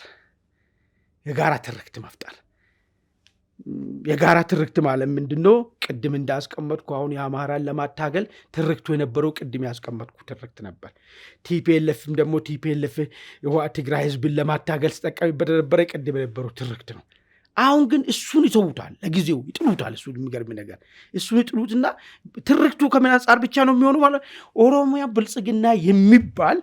የጋራ ትርክት ማለት ምንድነው? ቅድም እንዳስቀመጥኩ አሁን የአማራን ለማታገል ትርክቱ የነበረው ቅድም ያስቀመጥኩ ትርክት ነበር። ቲፒኤልኤፍም ደግሞ ቲፒኤልኤፍ ትግራይ ህዝብን ለማታገል ሲጠቀምበት የነበረ ቅድም የነበረው ትርክት ነው። አሁን ግን እሱን ይተውታል፣ ለጊዜው ይጥሉታል። እሱ የሚገርም ነገር እሱን ይጥሉትና ትርክቱ ከምን አንጻር ብቻ ነው የሚሆኑ ማለት ኦሮሚያ ብልጽግና የሚባል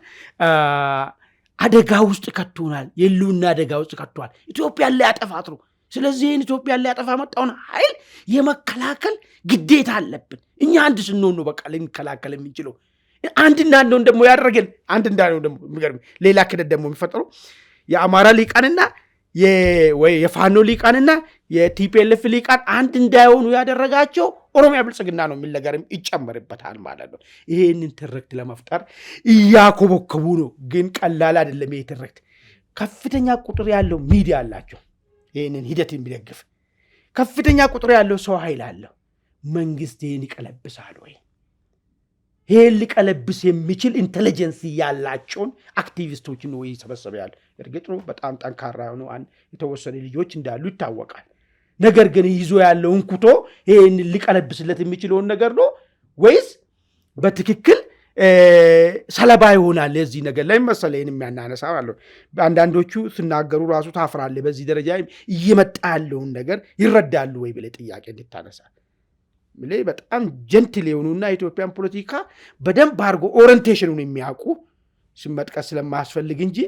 አደጋ ውስጥ ከቶናል፣ የህልውና አደጋ ውስጥ ከቷል። ኢትዮጵያን ሊያጠፋት ነው። ስለዚህ ይህን ኢትዮጵያን ሊያጠፋ መጣውን ኃይል የመከላከል ግዴታ አለብን። እኛ አንድ ስንሆን ነው በቃ ልንከላከል የምንችለው። አንድ እንዳንደውን ደግሞ ያደረገን አንድ እንዳንደው ደግሞ የሚገርም ሌላ ክደት ደግሞ የሚፈጥሩ የአማራ ሊቃንና የፋኖ ሊቃንና የቲፒኤልኤፍ ሊቃን አንድ እንዳይሆኑ ያደረጋቸው ኦሮሚያ ብልጽግና ነው የሚል ነገርም ይጨመርበታል ማለት ነው። ይሄንን ትርክት ለመፍጠር እያኮበኮቡ ነው። ግን ቀላል አይደለም። ይሄ ትርክት ከፍተኛ ቁጥር ያለው ሚዲያ አላቸው። ይሄንን ሂደት የሚደግፍ ከፍተኛ ቁጥር ያለው ሰው ኃይል አለው። መንግስት ይሄን ይቀለብሳል ወይ? ይሄን ሊቀለብስ የሚችል ኢንተለጀንስ ያላቸውን አክቲቪስቶችን ነው ይሰበሰባል። እርግጥ ነው በጣም ጠንካራ ነው የተወሰኑ ልጆች እንዳሉ ይታወቃል። ነገር ግን ይዞ ያለውን ኩቶ ይሄን ሊቀለብስለት የሚችለውን ነገር ነው ወይስ በትክክል ሰለባ ይሆናል? ለዚህ ነገር ላይ መሰለኝ የሚያናነሳ ማለት አንዳንዶቹ ሲናገሩ ራሱ ታፍራለህ። በዚህ ደረጃ እየመጣ ያለውን ነገር ይረዳሉ ወይ ብለህ ጥያቄ እንድታነሳ በጣም ጀንትል የሆኑና የኢትዮጵያን ፖለቲካ በደንብ አድርጎ ኦሪንቴሽኑን የሚያውቁ ስመጥቀስ ስለማያስፈልግ እንጂ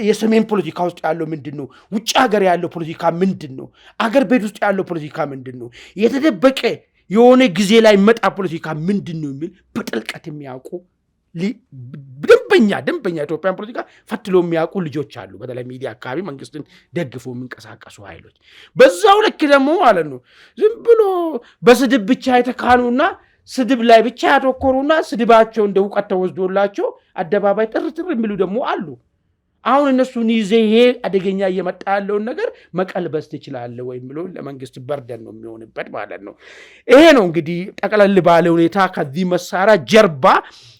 የሰሜን ፖለቲካ ውስጥ ያለው ምንድን ነው? ውጭ ሀገር ያለው ፖለቲካ ምንድን ነው? አገር ቤት ውስጥ ያለው ፖለቲካ ምንድን ነው? የተደበቀ የሆነ ጊዜ ላይ መጣ ፖለቲካ ምንድን ነው የሚል በጥልቀት የሚያውቁ ደንበኛ ኢትዮጵያን ፖለቲካ ፈትሎ የሚያውቁ ልጆች አሉ። በተለይ ሚዲያ አካባቢ መንግስትን ደግፎ የሚንቀሳቀሱ ኃይሎች በዛው ልክ ደግሞ ማለት ነው ዝም ብሎ በስድብ ብቻ የተካኑና ስድብ ላይ ብቻ ያተኮሩና ስድባቸው እንደ እውቀት ተወስዶላቸው አደባባይ ጥርጥር የሚሉ ደግሞ አሉ። አሁን እነሱን ይዘህ ይሄ አደገኛ እየመጣ ያለውን ነገር መቀልበስ ትችላለህ ወይ ብሎ ለመንግስት በርደን ነው የሚሆንበት ማለት ነው። ይሄ ነው እንግዲህ ጠቅለል ባለ ሁኔታ ከዚህ መሳሪያ ጀርባ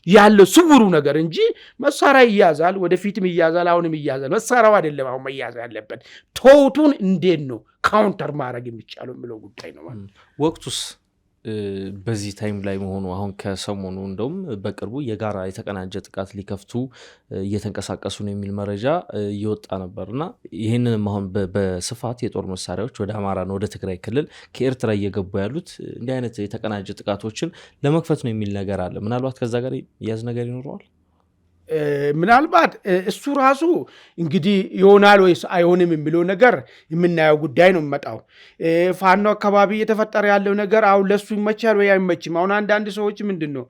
ያለው ስውሩ ነገር እንጂ መሳሪያ ይያዛል፣ ወደፊትም ይያዛል፣ አሁንም ይያዛል። መሳሪያው አይደለም አሁን መያዝ ያለበት ቶቱን እንዴት ነው ካውንተር ማድረግ የሚቻለው የሚለው ጉዳይ ነው ማለት ነው። ወቅቱስ በዚህ ታይም ላይ መሆኑ አሁን ከሰሞኑ እንደውም በቅርቡ የጋራ የተቀናጀ ጥቃት ሊከፍቱ እየተንቀሳቀሱ ነው የሚል መረጃ እየወጣ ነበርና ይህንንም አሁን በስፋት የጦር መሳሪያዎች ወደ አማራና ወደ ትግራይ ክልል ከኤርትራ እየገቡ ያሉት እንዲህ አይነት የተቀናጀ ጥቃቶችን ለመክፈት ነው የሚል ነገር አለ። ምናልባት ከዛ ጋር ያዝ ነገር ይኖረዋል። ምናልባት እሱ ራሱ እንግዲህ ይሆናል ወይስ አይሆንም የሚለው ነገር የምናየው ጉዳይ ነው የሚመጣው። ፋኖ አካባቢ እየተፈጠረ ያለው ነገር አሁን ለሱ ይመቻል ወይ አይመችም? አሁን አንዳንድ ሰዎች ምንድን ነው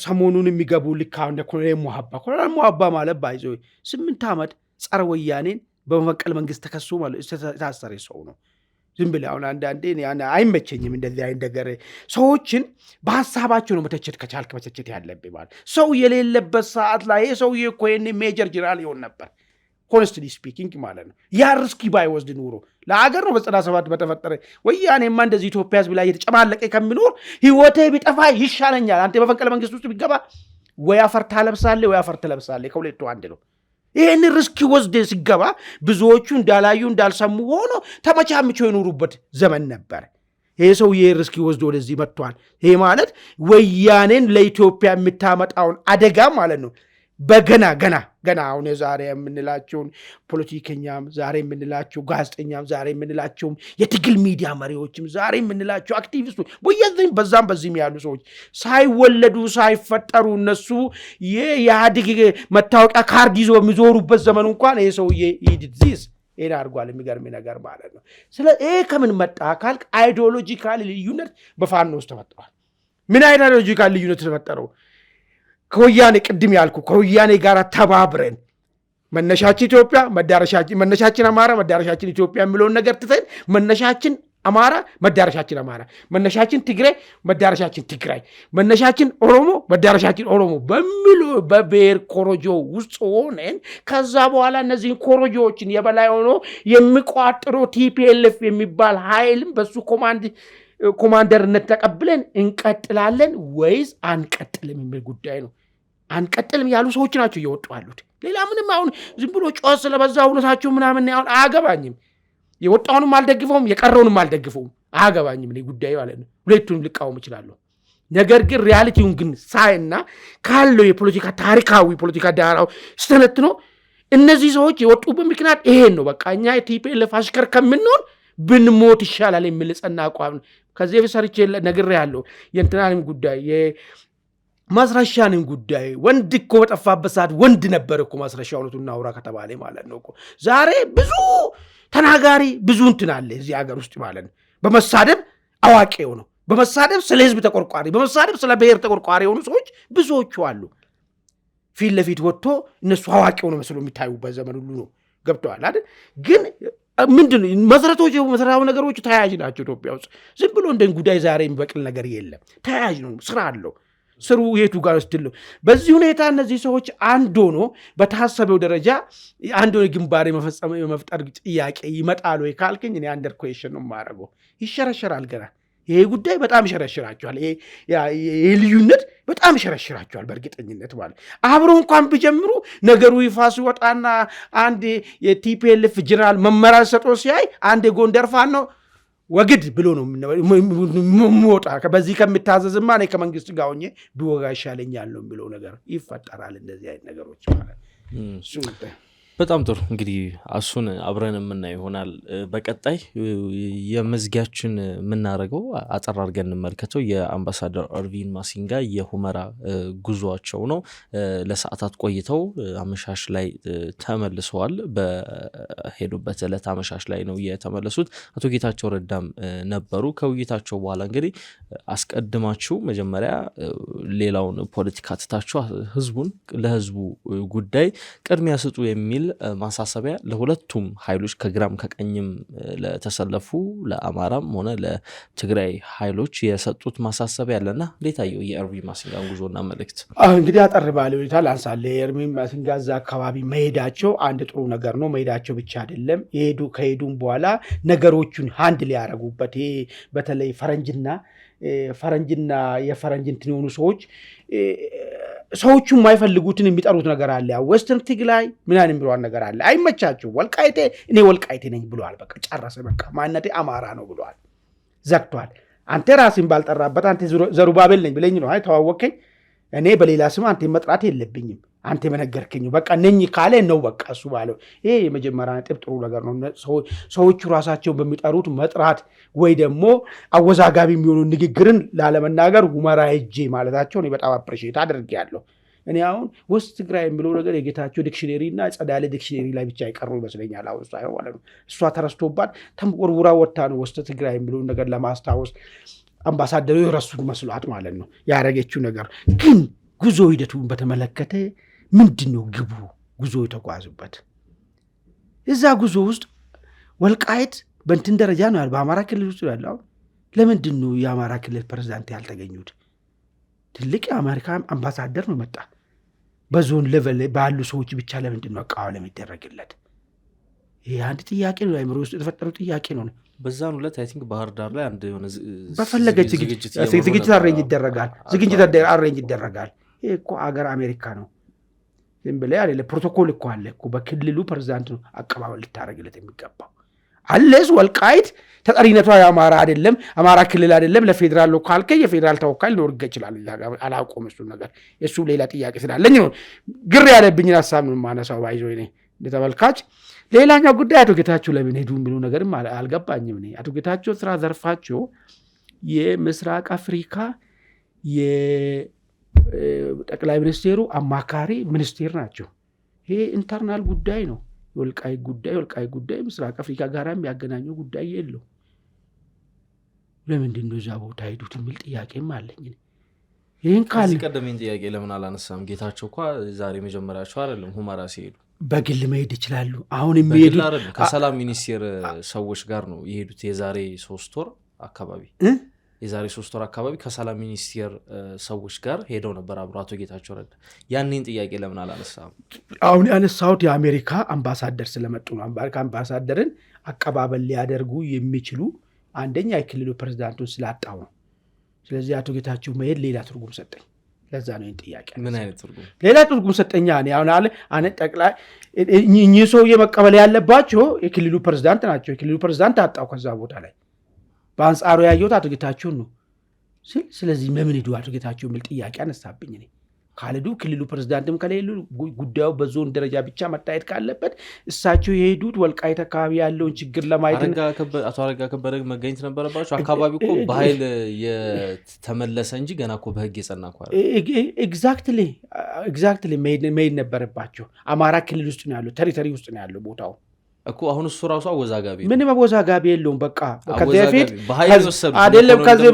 ሰሞኑን የሚገቡ ልክ አሁን ኮሎኔል ሙሀባ ማለት ባይዞ 8 ዓመት ጸረ ወያኔን በመፈቀል መንግስት ተከሶ ማለት የታሰረ ሰው ነው። ዝም ብለህ አሁን አንዳንዴ አይመቸኝም እንደዚህ አይነት ነገር። ሰዎችን በሀሳባቸው ነው መተቸት ከቻልክ መተቸት ያለብህ ማለት ሰው የሌለበት ሰዓት ላይ ይሄ ሰውዬ እኮ ይሄን ሜጀር ጀነራል ይሆን ነበር ሆነስትሊ ስፒኪንግ ማለት ነው። ያ ሪስክ ባይወስድ ኑሮ ለሀገር ነው በ97 በተፈጠረ ወያኔማ እንደዚህ ኢትዮጵያ ህዝብ ላይ የተጨማለቀ ከሚኖር ህይወቴ ቢጠፋ ይሻለኛል። አንተ በፈቀለ መንግስት ውስጥ ቢገባ ወይ አፈር ታለብሳለህ ወይ አፈር ትለብሳለህ፣ ከሁለቱ አንድ ነው። ይህን ሪስክ ወስደ ሲገባ ብዙዎቹ እንዳላዩ እንዳልሰሙ ሆኖ ተመቻምቸው የኖሩበት ዘመን ነበር። ይሄ ሰው ይሄ ሪስክ ወስዶ ወደዚህ መጥቷል። ይሄ ማለት ወያኔን ለኢትዮጵያ የምታመጣውን አደጋ ማለት ነው። በገና አሁን ዛሬ የምንላቸውን ፖለቲከኛም ዛሬ የምንላቸው ጋዜጠኛም ዛሬ የምንላቸውም የትግል ሚዲያ መሪዎችም ዛሬ የምንላቸው አክቲቪስቶች በየዚህም በዛም በዚህም ያሉ ሰዎች ሳይወለዱ ሳይፈጠሩ እነሱ የኢህአዴግ መታወቂያ ካርድ ይዞ የሚዞሩበት ዘመን እንኳን ይሄ ሰውዬ ይድዚስ ይሄን አድርጓል። የሚገርም ነገር ማለት ነው። ስለዚህ ይሄ ከምን መጣ አካል አይዲዮሎጂካል ልዩነት በፋኖ ውስጥ ተፈጥሯል። ምን አይዲዮሎጂካል ልዩነት ተፈጠረው? ከወያኔ ቅድም ያልኩ ከወያኔ ጋር ተባብረን መነሻችን ኢትዮጵያ መነሻችን አማራ መዳረሻችን ኢትዮጵያ የሚለውን ነገር ትተን መነሻችን አማራ መዳረሻችን አማራ፣ መነሻችን ትግራይ መዳረሻችን ትግራይ፣ መነሻችን ኦሮሞ መዳረሻችን ኦሮሞ በሚሉ በብሔር ኮሮጆ ውስጥ ሆነን ከዛ በኋላ እነዚህን ኮሮጆዎችን የበላይ ሆኖ የሚቋጥረው ቲፒኤልኤፍ የሚባል ኃይልም በሱ ኮማንደርነት ተቀብለን እንቀጥላለን ወይስ አንቀጥልም የሚል ጉዳይ ነው። አንቀጥልም ያሉ ሰዎች ናቸው እየወጡ ያሉት። ሌላ ምንም አሁን ዝም ብሎ ጨዋታ ስለበዛ ሁለታቸው ምናምን አሁን አያገባኝም። የወጣውንም አልደግፈውም የቀረውንም አልደግፈውም። አያገባኝም እኔ ጉዳዩ ማለት ነው። ሁለቱንም ልቃወም እችላለሁ። ነገር ግን ሪያሊቲውን ግን ሳይና ካለው የፖለቲካ ታሪካዊ ፖለቲካ ዳራው ስተነትኖ እነዚህ ሰዎች የወጡበት ምክንያት ይሄን ነው። በቃ እኛ የቲፒኤልኤፍ አሽከር ከምንሆን ብንሞት ይሻላል የሚል ጸና አቋም ነው። ከዚህ በሰርቼ ነግሬያለሁ። የእንትናንም ጉዳይ ማስረሻንም ጉዳይ ወንድ እኮ በጠፋበት ሰዓት ወንድ ነበር እኮ ማስረሻ እውነቱን እናውራ ከተባለ ማለት ነው እኮ ዛሬ ብዙ ተናጋሪ ብዙ እንትን አለ እዚህ ሀገር ውስጥ ማለት ነው። በመሳደብ አዋቂ የሆነው በመሳደብ ስለ ህዝብ ተቆርቋሪ በመሳደብ ስለ ብሔር ተቆርቋሪ የሆኑ ሰዎች ብዙዎቹ አሉ። ፊት ለፊት ወጥቶ እነሱ አዋቂ ሆነው መስሎ የሚታዩበት ዘመን ሁሉ ነው። ገብተዋል አይደል? ግን ምንድነው መሰረታዊ ነገሮች ተያያዥ ናቸው። ኢትዮጵያ ውስጥ ዝም ብሎ እንደ ጉዳይ ዛሬ የሚበቅል ነገር የለም። ተያያዥ ነው፣ ስራ አለው። ስሩ የቱ ጋር ስትል በዚህ ሁኔታ እነዚህ ሰዎች አንድ ሆኖ በታሰበው ደረጃ አንድ ሆኖ ግንባር የመፍጠር ጥያቄ ይመጣል ወይ ካልከኝ እኔ አንደር ኩዌሽን ነው የማደርገው። ይሸረሸራል ገና ይሄ ጉዳይ በጣም ይሸረሽራቸዋል። ይሄ ልዩነት በጣም ይሸረሽራቸዋል በእርግጠኝነት ማለት አብሮ እንኳን ቢጀምሩ ነገሩ ይፋ ሲወጣና አንድ የቲፒኤልኤፍ ጀነራል መመሪያ ሰጥቶ ሲያይ አንድ የጎንደር ፋኖ ነው ወግድ ብሎ ነው የሚወጣ። በዚህ ከምታዘዝማ እኔ ከመንግስት ጋር ሆኜ ብወጋ ይሻለኛል ነው የሚለው ነገር ይፈጠራል። እንደዚህ አይነት ነገሮች ማለት በጣም ጥሩ። እንግዲህ እሱን አብረን የምናየው ይሆናል በቀጣይ። የመዝጊያችን የምናደርገው አጠር አድርገን እንመልከተው የአምባሳደር ኤርቪን ማሲንጋ የሁመራ ጉዟቸው ነው። ለሰዓታት ቆይተው አመሻሽ ላይ ተመልሰዋል። በሄዱበት ዕለት አመሻሽ ላይ ነው የተመለሱት። አቶ ጌታቸው ረዳም ነበሩ። ከውይይታቸው በኋላ እንግዲህ አስቀድማችሁ መጀመሪያ ሌላውን ፖለቲካ ትታችሁ ለህዝቡ ጉዳይ ቅድሚያ ስጡ የሚል ማሳሰቢያ ለሁለቱም ኃይሎች ከግራም ከቀኝም ለተሰለፉ ለአማራም ሆነ ለትግራይ ኃይሎች የሰጡት ማሳሰቢያ ያለና እንዴት አየው የኤርቪን ማሲንጋን ጉዞና መልእክት? እንግዲህ አጠር ባለ ሁኔታ ላንሳለ። የኤርቪን ማሲንጋ እዛ አካባቢ መሄዳቸው አንድ ጥሩ ነገር ነው። መሄዳቸው ብቻ አይደለም ከሄዱም በኋላ ነገሮቹን ሃንድ ሊያረጉበት ይሄ በተለይ ፈረንጅና የፈረንጅ እንትን የሆኑ ሰዎቹ የማይፈልጉትን የሚጠሩት ነገር አለ። ዌስተርን ትግራይ ምናምን የሚለዋን ነገር አለ። አይመቻቸው። ወልቃይቴ እኔ ወልቃይቴ ነኝ ብለዋል። በቃ ጨረሰ። በቃ ማንነቴ አማራ ነው ብለዋል። ዘግቷል። አንተ ራስን ባልጠራበት አንተ ዘሩባቤል ነኝ ብለኝ ነው ተዋወከኝ። እኔ በሌላ ስም አንተ መጥራት የለብኝም። አንተ መነገርከኝ በቃ ነኝ ካለ ነው በቃ እሱ ባለው። ይሄ የመጀመሪያ ነጥብ ጥሩ ነገር ነው። ሰዎቹ ራሳቸውን በሚጠሩት መጥራት ወይ ደግሞ አወዛጋቢ የሚሆኑ ንግግርን ላለመናገር ሁመራ ሄጄ ማለታቸው እኔ በጣም አፕሪሺየት አድርጌያለሁ። እኔ አሁን ውስጥ ትግራይ የሚለው ነገር የጌታቸው ዲክሽነሪ እና ጸዳለ ዲክሽነሪ ላይ ብቻ አይቀሩ ይመስለኛል። አሁን ሳይሆን ማለት ነው እሷ ተረስቶባት ተወርውራ ወጣ ነው ውስጥ ትግራይ የሚለው ነገር ለማስታወስ አምባሳደሩ የረሱት መስሏት ማለት ነው ያረገችው ነገር። ግን ጉዞ ሂደቱን በተመለከተ ምንድነው ግቡ? ጉዞ የተጓዙበት እዛ ጉዞ ውስጥ ወልቃይት በእንትን ደረጃ ነው ያለው፣ በአማራ ክልል ውስጥ ያለው። ለምንድን ነው የአማራ ክልል ፕሬዝዳንት ያልተገኙት? ትልቅ የአሜሪካ አምባሳደር ነው መጣ። በዞን ሌቨል ባሉ ሰዎች ብቻ ለምንድን ነው አቃዋለም የሚደረግለት? ይሄ አንድ ጥያቄ ነው፣ አይምሮ ውስጥ የተፈጠሩ ጥያቄ ነው። በዛን ሁለት አይ ቲንክ ባህር ዳር ላይ አንድ የሆነ በፈለገች ዝግጅት አሬንጅ ይደረጋል። ይሄ እኮ አገር አሜሪካ ነው። ዝም ብለህ አይደለ፣ ፕሮቶኮል እኮ አለ እኮ። በክልሉ ፕሬዝዳንት ነው አቀባበል ልታደርግለት የሚገባው። አለስ ወልቃይት ተጠሪነቷ የአማራ አይደለም፣ አማራ ክልል አይደለም፣ ለፌዴራል ነው ካልከ የፌዴራል ተወካይ ሊኖር ይችላል። አላውቀውም እሱ ነገር፣ የሱ ሌላ ጥያቄ ስላለኝ ነው ግር ያለብኝን ሀሳብ ነው የማነሳው። ባይዞ እኔ እንደተመልካች ሌላኛው ጉዳይ አቶ ጌታቸው ለምን ሄዱ የሚሉ ነገርም አልገባኝም። እኔ አቶ ጌታቸው ስራ ዘርፋቸው የምስራቅ አፍሪካ ጠቅላይ ሚኒስቴሩ አማካሪ ሚኒስቴር ናቸው። ይሄ ኢንተርናል ጉዳይ ነው። የወልቃይ ጉዳይ ምስራቅ አፍሪካ ጋር የሚያገናኘው ጉዳይ የለው። ለምንድን ነው እዛ ቦታ ሄዱት የሚል ጥያቄም አለኝ። ይህን ከዚህ ቀደሜን ጥያቄ ለምን አላነሳም? ጌታቸው እኮ ዛሬ መጀመሪያቸው አይደለም ሁመራ ሲሄዱ በግል መሄድ ይችላሉ። አሁን የሚሄዱት ከሰላም ሚኒስቴር ሰዎች ጋር ነው የሄዱት። የዛሬ 3 ወር አካባቢ ከሰላም ሚኒስቴር ሰዎች ጋር ሄደው ነበር አብሮ አቶ ጌታቸው ረዳ። ያንን ጥያቄ ለምን አላነሳም? አሁን ያነሳሁት የአሜሪካ አምባሳደር ስለመጡ ነው። አሜሪካ አምባሳደርን አቀባበል ሊያደርጉ የሚችሉ አንደኛ የክልሉ ፕሬዝዳንቱን ስላጣው ነው። ስለዚህ አቶ ጌታቸው መሄድ ሌላ ትርጉም ሰጠኝ። ለዛ ነው ይህን ጥያቄ። ምን አይነት ትርጉም? ሌላ ትርጉም ሰጠኛ። አሁን አነ ጠቅላይ እኚህ ሰውዬ መቀበል ያለባቸው የክልሉ ፕሬዝዳንት ናቸው። የክልሉ ፕሬዝዳንት አጣው ከዛ ቦታ ላይ። በአንጻሩ ያየሁት አቶ ጌታቸውን ነው። ስለዚህ ለምን ሄዱ አቶ ጌታቸው የሚል ጥያቄ አነሳብኝ። እኔ ካልሄዱ ክልሉ ፕሬዝዳንትም ከሌሉ ጉዳዩ በዞን ደረጃ ብቻ መታየት ካለበት እሳቸው የሄዱት ወልቃይት አካባቢ ያለውን ችግር ለማየት። አቶ አረጋ ከበደ መገኘት ነበረባቸው። አካባቢ እኮ በኃይል የተመለሰ እንጂ ገና እኮ በህግ የጸና እኮ ኤግዛክትሊ መሄድ ነበረባቸው። አማራ ክልል ውስጥ ነው ያለው፣ ቴሪቶሪ ውስጥ ነው ያለው ቦታው። እኮ አሁን እሱ ራሱ አወዛጋቢ ምንም አወዛጋቢ የለውም። በቃ ከዚህ በፊት አይደለም ከዚህ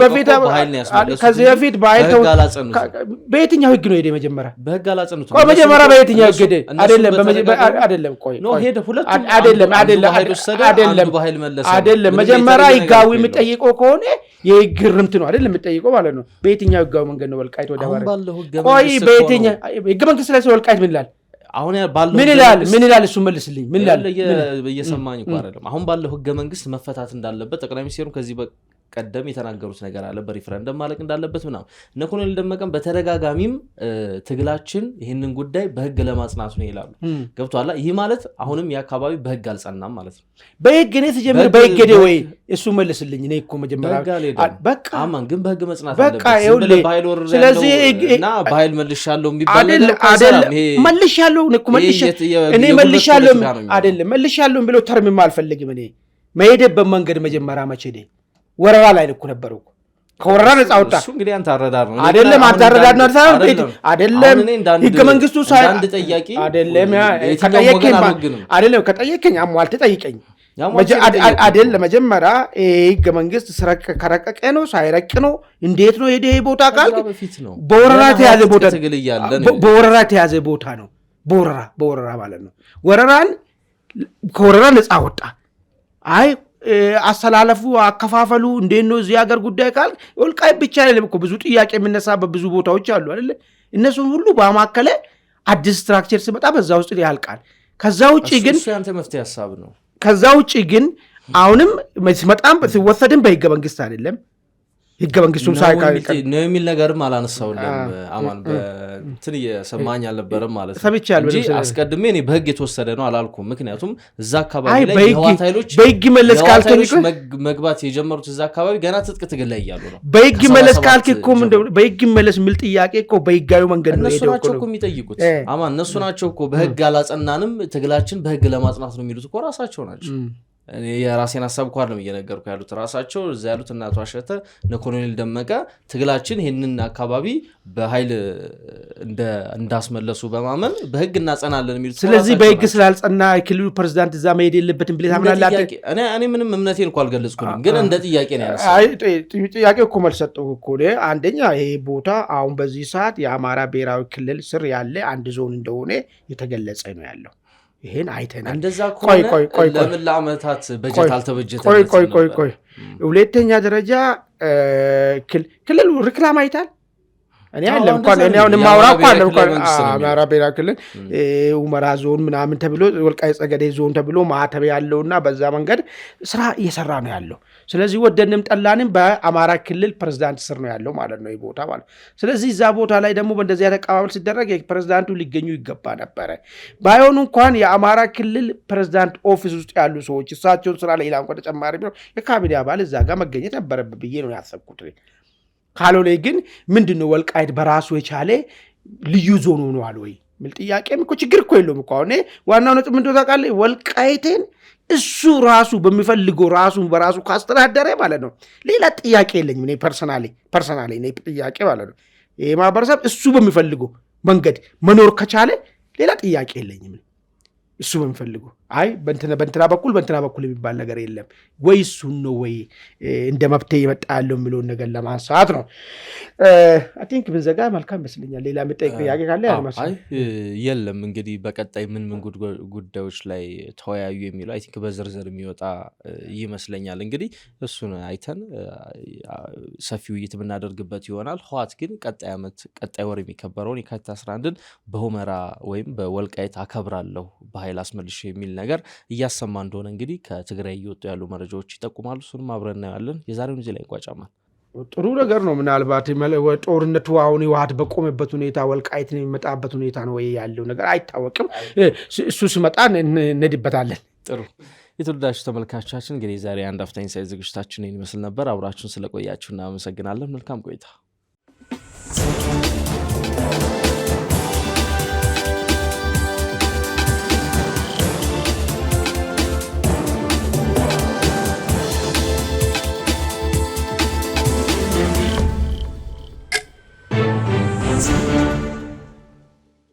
በፊት በየትኛው ህግ ነው ሄደ? መጀመሪያ በህግ አላጸኑት መጀመሪያ በየትኛው ህግ ሄደ? አይደለም መጀመሪያ ህጋዊ የሚጠይቀው ከሆነ የህግ ርምት ነው አይደለም የሚጠይቀው ማለት ነው። በየትኛው ህጋዊ መንገድ ነው ወልቃይት ወደ ቆይ በየትኛው ህገ መንግስት ላይ ወልቃይት ምን ይላል? አሁን ባለው ምን ይላል? እሱ መልስልኝ። ምን ይላል? እየሰማኝ እኮ አይደለም። አሁን ባለው ህገ መንግስት መፈታት እንዳለበት ጠቅላይ ሚኒስትሩ ከዚህ ቀደም የተናገሩት ነገር አለ። በሪፈረንደም ማለቅ እንዳለበት ምናምን እነ ኮሎኔል ደመቀም በተደጋጋሚም ትግላችን ይህንን ጉዳይ በህግ ለማጽናት ነው ይላሉ። ገብቶሃል? ይህ ማለት አሁንም የአካባቢ በህግ አልጸናም ማለት ነው። በህግ እኔ ተጀምር በህግ ሄደ ወይ? እሱ መልስልኝ። እኔ እኮ መጀመሪያ በቃ አማን ግን በህግ መጽናት አለበት። ስለዚህ እና በኃይል መልሻለሁ የሚባል ነገር አይደለም። ይሄ መልሻለሁ እኔ መልሻለሁ አይደለም መልሻለሁ ብሎ ተርምም አልፈልግም። እኔ መሄደበት መንገድ መጀመሪያ መቼ ሄደ? ወረራ ላይ ልኩ ነበሩ። ከወረራ ነፃ ወጣ። እሱ እንግዲህ አንተ አረዳር ነው አይደለም? አንተ አረዳር ነው አይደለም? ህገ መንግስቱ አንድ ጠያቂ አይደለም? አይደለም ከጠየቀኝ አሟልተ ጠይቀኝ አይደለም? መጀመሪያ ህገ መንግስት ከረቀቀ ነው ሳይረቅ ነው እንዴት ነው ሄደ? ቦታ ቃል በወረራ የተያዘ ቦታ በወረራ የተያዘ ቦታ ነው። በወረራ ማለት ነው። ከወረራ ነፃ ወጣ። አይ አሰላለፉ አከፋፈሉ እንዴት ነው እዚህ ሀገር ጉዳይ ካል ወልቃይት ብቻ አይደለም እኮ ብዙ ጥያቄ የሚነሳበት ብዙ ቦታዎች አሉ አይደል? እነሱን ሁሉ በማከለ አዲስ ስትራክቸር ሲመጣ በዛ ውስጥ ያልቃል። ከዛ ውጪ ግን እሱ ያንተ መፍትሄ ሐሳብ ነው። ከዛ ውጪ ግን አሁንም ሲመጣም ሲወሰድም በህገ መንግስት አይደለም ህገ መንግስቱም ሳይቃል ነው የሚል ነገርም አላነሳውልም። አማን በእንትን እየሰማኝ አልነበረም ማለት ነው እንጂ አስቀድሜ እኔ በህግ የተወሰደ ነው አላልኩም። ምክንያቱም እዛ አካባቢ ላይ የህወሓት ኃይሎች በህግ መለስ ካልከኝ መግባት የጀመሩት እዛ አካባቢ ገና ትጥቅ ትግል ላይ እያሉ ነው። በህግ መለስ ካልክ እኮ በህግ መለስ የሚል ጥያቄ እኮ በህጋዊ መንገድ ነው እነሱ ናቸው እኮ የሚጠይቁት። አማን እነሱ ናቸው እኮ በህግ አላጸናንም ትግላችን በህግ ለማጽናት ነው የሚሉት እኮ ራሳቸው ናቸው። እኔ የራሴን ሐሳብ እንኳን ነው እየነገርኩ ያሉት ራሳቸው እዛ ያሉት እናቷ አሸተ ኮሎኔል ደመቀ ትግላችን ይሄንን አካባቢ በኃይል እንዳስመለሱ በማመን በህግ እናጸናለን የሚሉት። ስለዚህ በህግ ስላልጸና ክልሉ ፕሬዝዳንት እዛ መሄድ የለበትም ብለህ ታምናለህ? እኔ ምንም እምነቴን እንኳን አልገለጽኩም፣ ግን እንደ ጥያቄ ነው ያነሳው። አይ ጥያቄ እኮ መልስ ሰጠሁ እኮ። አንደኛ ይሄ ቦታ አሁን በዚህ ሰዓት የአማራ ብሔራዊ ክልል ስር ያለ አንድ ዞን እንደሆነ የተገለጸ ነው ያለው። ይሄን አይተናል። እንደዛ ከሆነ ለምን ለዓመታት በጀት አልተበጀተም? ቆይ ሁለተኛ ደረጃ ክልሉ ሪክላም አይታል። እኔ አይደለም እንኳን እኔ አሁን ማውራው እንኳን አማራ ብሔራዊ ክልል ሁመራ ዞን ምናምን ተብሎ ወልቃይት ጠገዴ ዞን ተብሎ ማህተብ ያለውና በዛ መንገድ ስራ እየሰራ ነው ያለው። ስለዚህ ወደንም ጠላንም በአማራ ክልል ፕሬዝዳንት ስር ነው ያለው ማለት ነው ቦታ ማለት። ስለዚህ እዛ ቦታ ላይ ደግሞ በእንደዚህ አይነት አቀባበል ሲደረግ ፕሬዝዳንቱ ሊገኙ ይገባ ነበረ። ባይሆኑ እንኳን የአማራ ክልል ፕሬዝዳንት ኦፊስ ውስጥ ያሉ ሰዎች እሳቸውን ስራ ላይ ሌላ እንኳን ተጨማሪ ቢሆን የካቢኔ አባል እዛ ጋር መገኘት ነበረበት ብዬ ነው ያሰብኩት። ካልሆነ ግን ምንድነው ወልቃይት በራሱ የቻለ ልዩ ዞን ሆኗል ወይ ምል ጥያቄም እኮ ችግር እኮ የለውም እኮ። አሁን ዋናው ነጥብ ምንድነው ታውቃለህ? ወልቃይትን እሱ ራሱ በሚፈልገው ራሱን በራሱ ካስተዳደረ ማለት ነው ሌላ ጥያቄ የለኝም። እኔ ፐርሰናሊ እኔ ጥያቄ ማለት ነው ይሄ ማህበረሰብ እሱ በሚፈልገው መንገድ መኖር ከቻለ ሌላ ጥያቄ የለኝም። እሱ በሚፈልገው አይ በእንትና በኩል የሚባል ነገር የለም ወይ እሱን ነው ወይ እንደ መብቴ ይመጣ ያለው የሚለውን ነገር ለማንሳት ነው። አይ ቲንክ ብንዘጋ መልካም ይመስለኛል። ሌላ የምጠይቅ ጥያቄ ካለ ያልመሰለኝ የለም። እንግዲህ በቀጣይ ምን ጉዳዮች ላይ ተወያዩ የሚለው አይ ቲንክ በዝርዝር የሚወጣ ይመስለኛል። እንግዲህ እሱን አይተን ሰፊ ውይይት የምናደርግበት ይሆናል። ህወሓት ግን ቀጣይ ወር የሚከበረውን የካቲት 11ን በሁመራ ወይም በወልቃይት አከብራለሁ በኃይል አስመልሽ የሚል ነገር እያሰማ እንደሆነ እንግዲህ ከትግራይ እየወጡ ያሉ መረጃዎች ይጠቁማሉ። እሱንም አብረን እናያለን። የዛሬውን እዚህ ላይ እንቋጫለን። ጥሩ ነገር ነው። ምናልባት ጦርነቱ አሁን ህወሓት በቆመበት ሁኔታ ወልቃይትን የሚመጣበት ሁኔታ ነው ወይ ያለው ነገር አይታወቅም። እሱ ሲመጣ እንሄድበታለን። ጥሩ የተወደዳችሁ ተመልካቾቻችን እንግዲህ ዛሬ አንድ አፍታ ኢንሳይት ዝግጅታችን ይመስል ነበር። አብራችሁን ስለቆያችሁ እናመሰግናለን። መልካም ቆይታ።